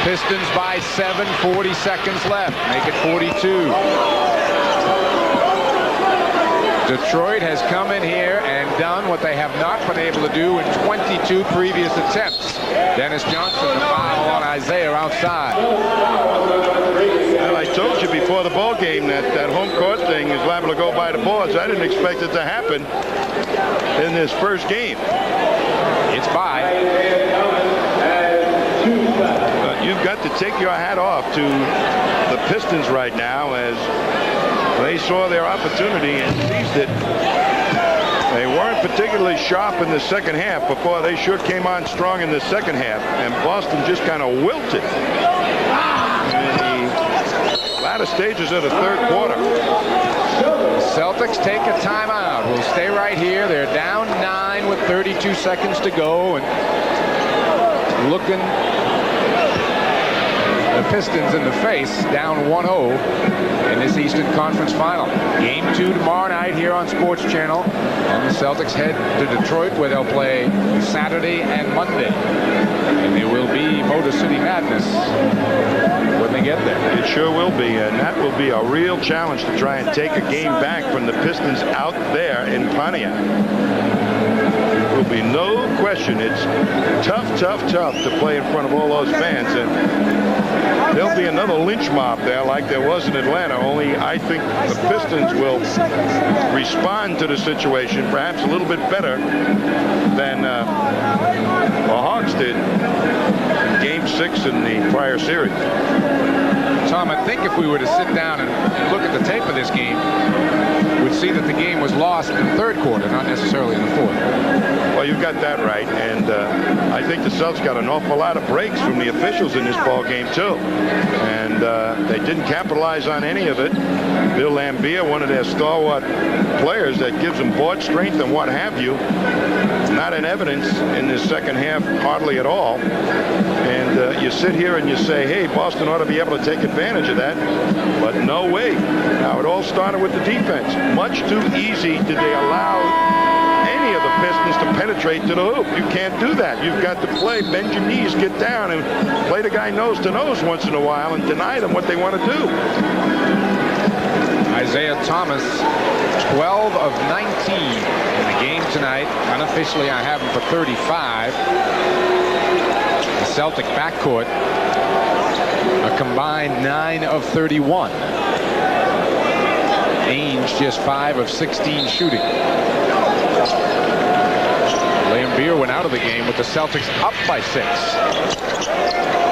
A: Pistons by 7, 40 seconds left. Make it 42. Detroit has come in here and done what they have not been able to do in 22 previous attempts. Dennis Johnson, the foul on Isiah outside.
B: Well, I told you before the ball game that home court thing is liable to go by the boards. I didn't expect it to happen in this first game.
A: It's by.
B: But you've got to take your hat off to the Pistons right now as they saw their opportunity and seized it. They weren't particularly sharp in the second half before they sure came on strong in the second half, and Boston just kind of wilted in the latter stages of the third quarter.
A: Celtics take a timeout. We'll stay right here. They're down 9 with 32 seconds to go, and looking the Pistons in the face, down 1-0 in this Eastern Conference Final. Game 2 tomorrow night here on Sports Channel. And the Celtics head to Detroit, where they'll play Saturday and Monday. And there will be Motor City Madness when they get there.
B: It sure will be, and that will be a real challenge to try and take a game back from the Pistons out there in Pontiac. There will be no question. It's tough to play in front of all those fans, and there'll be another lynch mob there like there was in Atlanta, only I think the Pistons will respond to the situation perhaps a little bit better than the Hawks did in Game 6 in the prior series.
A: Tom, I think if we were to sit down and look at the tape of this game, we'd see that the game was lost in the third quarter, not necessarily in the fourth.
B: Well, you've got that right, and I think the Celtics got an awful lot of breaks from the officials in this ball game too, and they didn't capitalize on any of it. Bill Laimbeer, one of their stalwart players that gives them board strength and what have you, not in evidence in this second half hardly at all. And you sit here and you say, hey, Boston ought to be able to take advantage of that, but no way. Now, it all started with the defense. Much too easy did they allow any of the Pistons to penetrate to the hoop. You can't do that. You've got to play, bend your knees, get down, and play the guy nose to nose once in a while and deny them what they want to do.
A: Isiah Thomas, 12 of 19 in the game tonight. Unofficially, I have him for 35. The Celtic backcourt, a combined 9 of 31. Ainge just 5 of 16 shooting. Laimbeer went out of the game with the Celtics up by 6.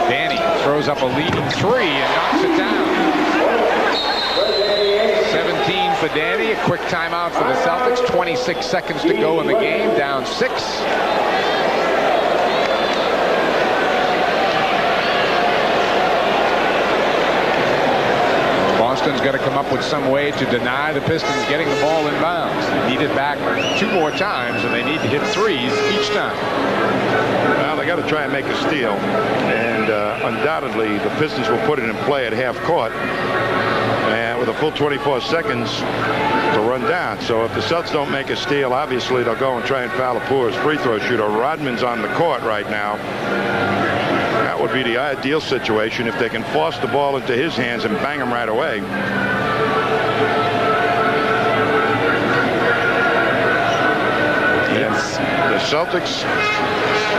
A: Danny throws up a leading 3 and knocks it down. 17 for Danny. A quick timeout for the Celtics. 26 seconds to go in the game. Down 6. Boston's got to come up with some way to deny the Pistons getting the ball in bounds. They need it back 2 more times, and they need to hit 3s each time.
B: Well, they got to try and make a steal, and undoubtedly the Pistons will put it in play at half court, and with a full 24 seconds to run down. So if the Celtics don't make a steal, obviously they'll go and try and foul Lapour's free throw shooter. Rodman's on the court right now. That would be the ideal situation if they can force the ball into his hands and bang him right away. Yes. The Celtics,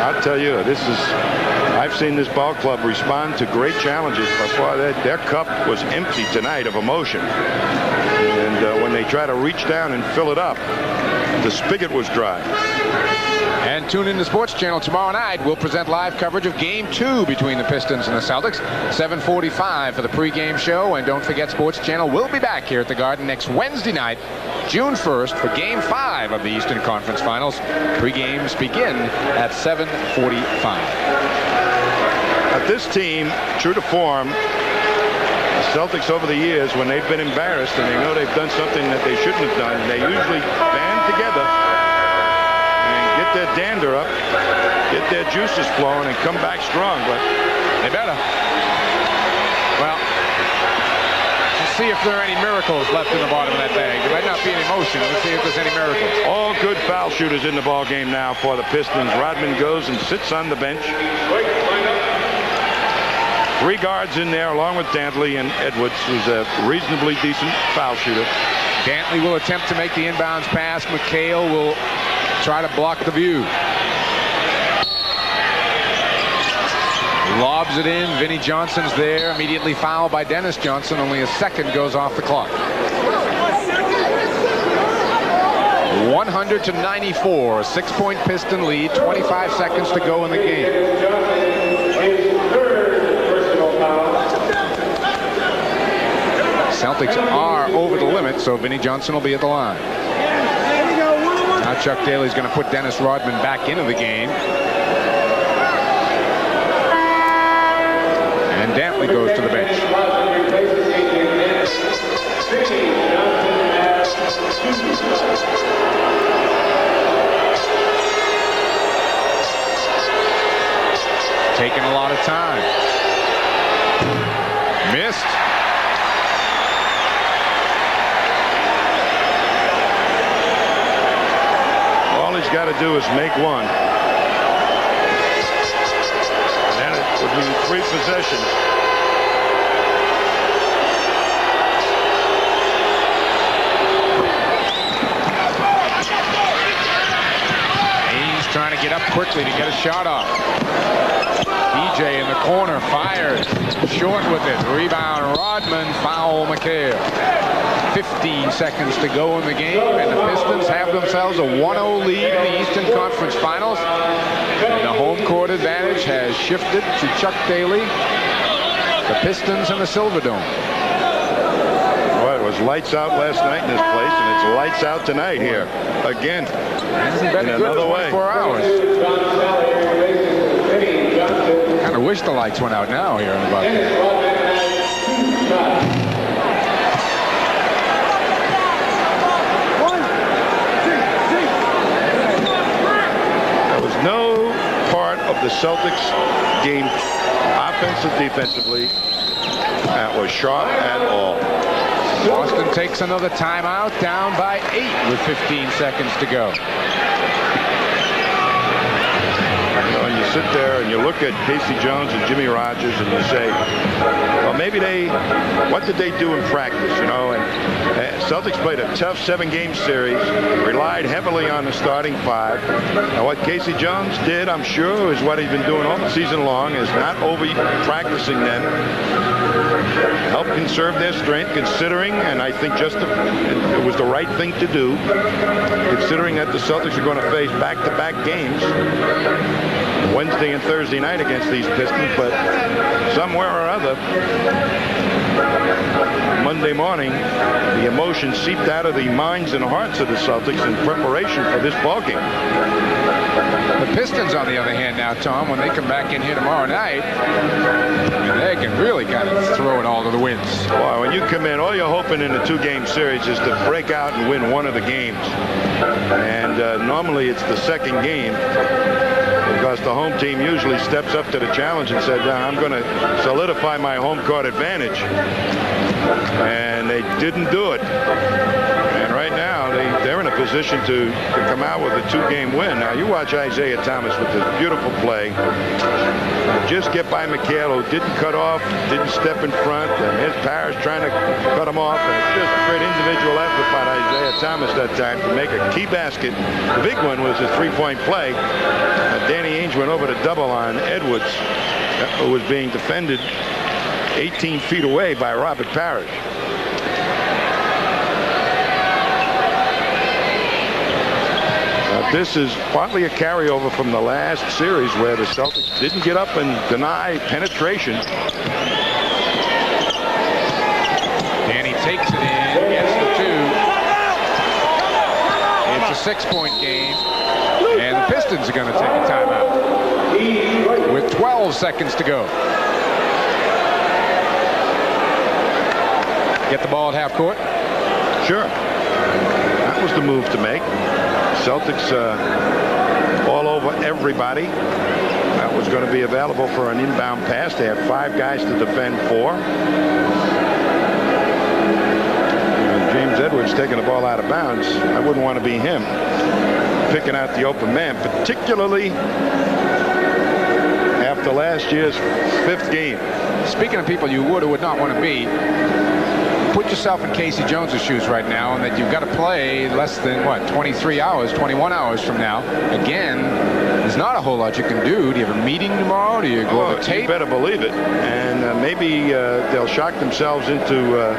B: I'll tell you, I've seen this ball club respond to great challenges, but boy, their cup was empty tonight of emotion. And when they try to reach down and fill it up, the spigot was dry.
A: And tune in to Sports Channel tomorrow night. We'll present live coverage of Game 2 between the Pistons and the Celtics. 7:45 for the pregame show. And don't forget, Sports Channel will be back here at the Garden next Wednesday night, June 1st, for Game 5 of the Eastern Conference Finals. Pre-games begin at 7:45.
B: But this team, true to form, the Celtics over the years, when they've been embarrassed and they know they've done something that they shouldn't have done, they usually band together and get their dander up, get their juices flowing, and come back strong. But
A: they better. Well, let's see if there are any miracles left in the bottom of that bag. There might not be any motion. Let's see if there's any miracles.
B: All good foul shooters in the ball game now for the Pistons. Rodman goes and sits on the bench. 3 guards in there, along with Dantley and Edwards, who's a reasonably decent foul shooter.
A: Dantley will attempt to make the inbounds pass. McHale will try to block the view. Lobs it in. Vinnie Johnson's there. Immediately fouled by Dennis Johnson. Only a second goes off the clock. 100-94. A 6-point Piston lead. 25 seconds to go in the game. Celtics are over the limit, so Vinnie Johnson will be at the line. Now Chuck Daly's going to put Dennis Rodman back into the game. And Dantley goes to the bench. Taking a lot of time. Missed.
B: Got to do is make one. And then it would be 3 possessions.
A: He's trying to get up quickly to get a shot off. DJ in the corner fires. Short with it. Rebound Rodman. Foul McHale. 15 seconds to go in the game, and the Pistons have themselves a 1-0 lead in the Eastern Conference Finals. And the home court advantage has shifted to Chuck Daly, the Pistons, and the Silverdome.
B: Well, it was lights out last night in this place, and it's lights out tonight here again.
A: Hasn't been a good 24 hours. Kind of wish the lights went out now here in the Buckeye.
B: No part of the Celtics game, offensive, defensively, that was sharp at all.
A: Boston takes another timeout, down by 8 with 15 seconds to go.
B: You know, and you sit there and you look at Casey Jones and Jimmy Rogers and you say, well, maybe what did they do in practice, you know? And Celtics played a tough 7-game series, relied heavily on the starting 5. Now, what Casey Jones did, I'm sure, is what he's been doing all the season long, is not over-practicing them. Help conserve their strength, considering, and I think it was the right thing to do, considering that the Celtics are going to face back-to-back games Wednesday and Thursday night against these Pistons, but somewhere or other, Monday morning, the emotion seeped out of the minds and hearts of the Celtics in preparation for this ballgame.
A: The Pistons, on the other hand, now, Tom, when they come back in here tomorrow night, they can really kind of throw it all to the winds.
B: Boy, when you come in, all you're hoping in a 2-game series is to break out and win one of the games. And normally it's the second game, because the home team usually steps up to the challenge and says, I'm going to solidify my home court advantage. And they didn't do it. And right now, they're in a position to come out with a 2-game win. Now, you watch Isiah Thomas with this beautiful play. Just get by McHale, who didn't cut off, didn't step in front, and here's Parrish trying to cut him off. And it's just a great individual effort by Isiah Thomas that time to make a key basket. The big one was a 3-point play. Danny Ainge went over to double on Edwards, who was being defended 18 feet away by Robert Parrish. But this is partly a carryover from the last series where the Celtics didn't get up and deny penetration.
A: And he takes it in, gets the 2. It's a 6-point game, and the Pistons are going to take a timeout with 12 seconds to go. Get the ball at half court.
B: Sure. That was the move to make. Celtics all over everybody. That was going to be available for an inbound pass. They had 5 guys to defend 4. And James Edwards taking the ball out of bounds. I wouldn't want to be him picking out the open man, particularly after last year's 5th game.
A: Speaking of people you would or would not want to be, put yourself in Casey Jones's shoes right now, and that you've got to play less than, what, 23 hours, 21 hours from now. Again, there's not a whole lot you can do. Do you have a meeting tomorrow? Do you go over tape?
B: You better believe it. And maybe they'll shock themselves into a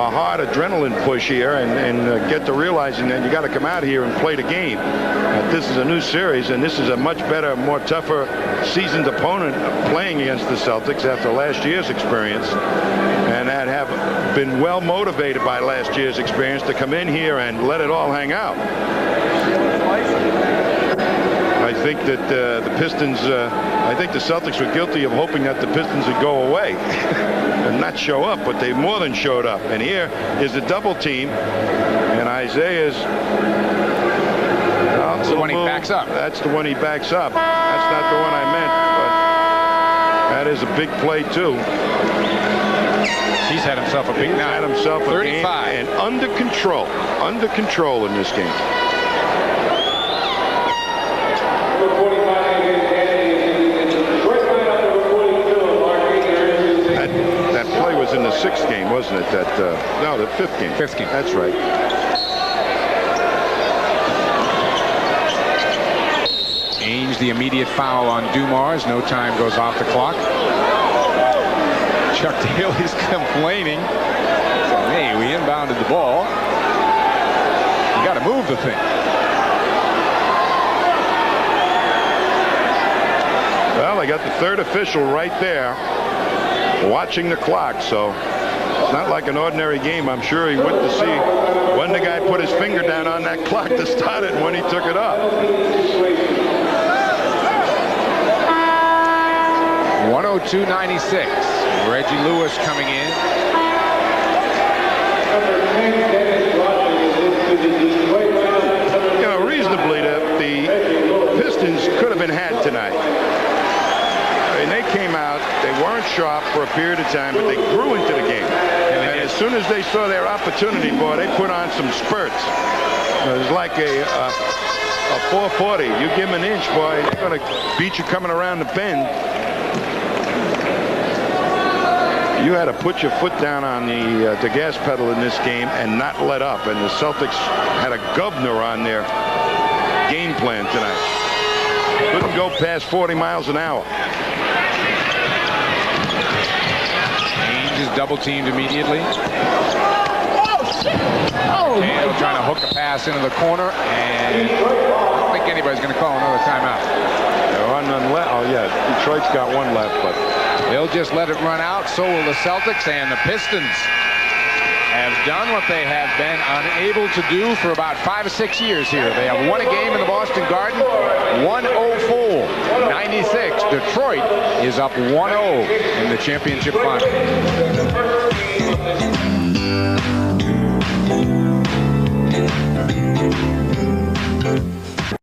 B: hard adrenaline push here and get to realizing that you got to come out here and play the game. This is a new series, and this is a much better, more tougher, seasoned opponent playing against the Celtics after last year's experience, and that have been well motivated by last year's experience to come in here and let it all hang out. I think that the Pistons, I think the Celtics were guilty of hoping that the Pistons would go away and not show up, but they more than showed up. And here is the double team, and Isiah's.
A: That's the one he backs up.
B: That's the one he backs up. That's not the one I meant, but that is a big play too.
A: He's had himself a big night.
B: Had himself a
A: 35
B: game and under control in this game. That play was in the 6th game, wasn't it? No, the 5th game.
A: 5th game.
B: That's right.
A: Ainge, the immediate foul on Dumars. No time goes off the clock. Chuck Daly's complaining. Hey, we inbounded the ball. You got to move the thing.
B: Well, they got the 3rd official right there watching the clock, so it's not like an ordinary game. I'm sure he went to see when the guy put his finger down on that clock to start it and when he took it up.
A: 102-96. Reggie Lewis coming in.
B: You know, reasonably, the Pistons could have been had tonight. I mean, they came out, they weren't sharp for a period of time, but they grew into the game. And as soon as they saw their opportunity, boy, they put on some spurts. It was like a 440. You give them an inch, boy, they're going to beat you coming around the bend. You had to put your foot down on the gas pedal in this game and not let up. And the Celtics had a governor on their game plan tonight. Couldn't go past 40 miles an hour.
A: Ainge is double teamed immediately. Daniel trying to hook a pass into the corner, and I don't think anybody's going to call another timeout.
B: There are none left. Oh yeah, Detroit's got one left, but
A: they'll just let it run out. So will the Celtics, and the Pistons have done what they have been unable to do for about 5 or 6 years here. They have won a game in the Boston Garden, 104-96. Detroit is up 1-0 in the championship final.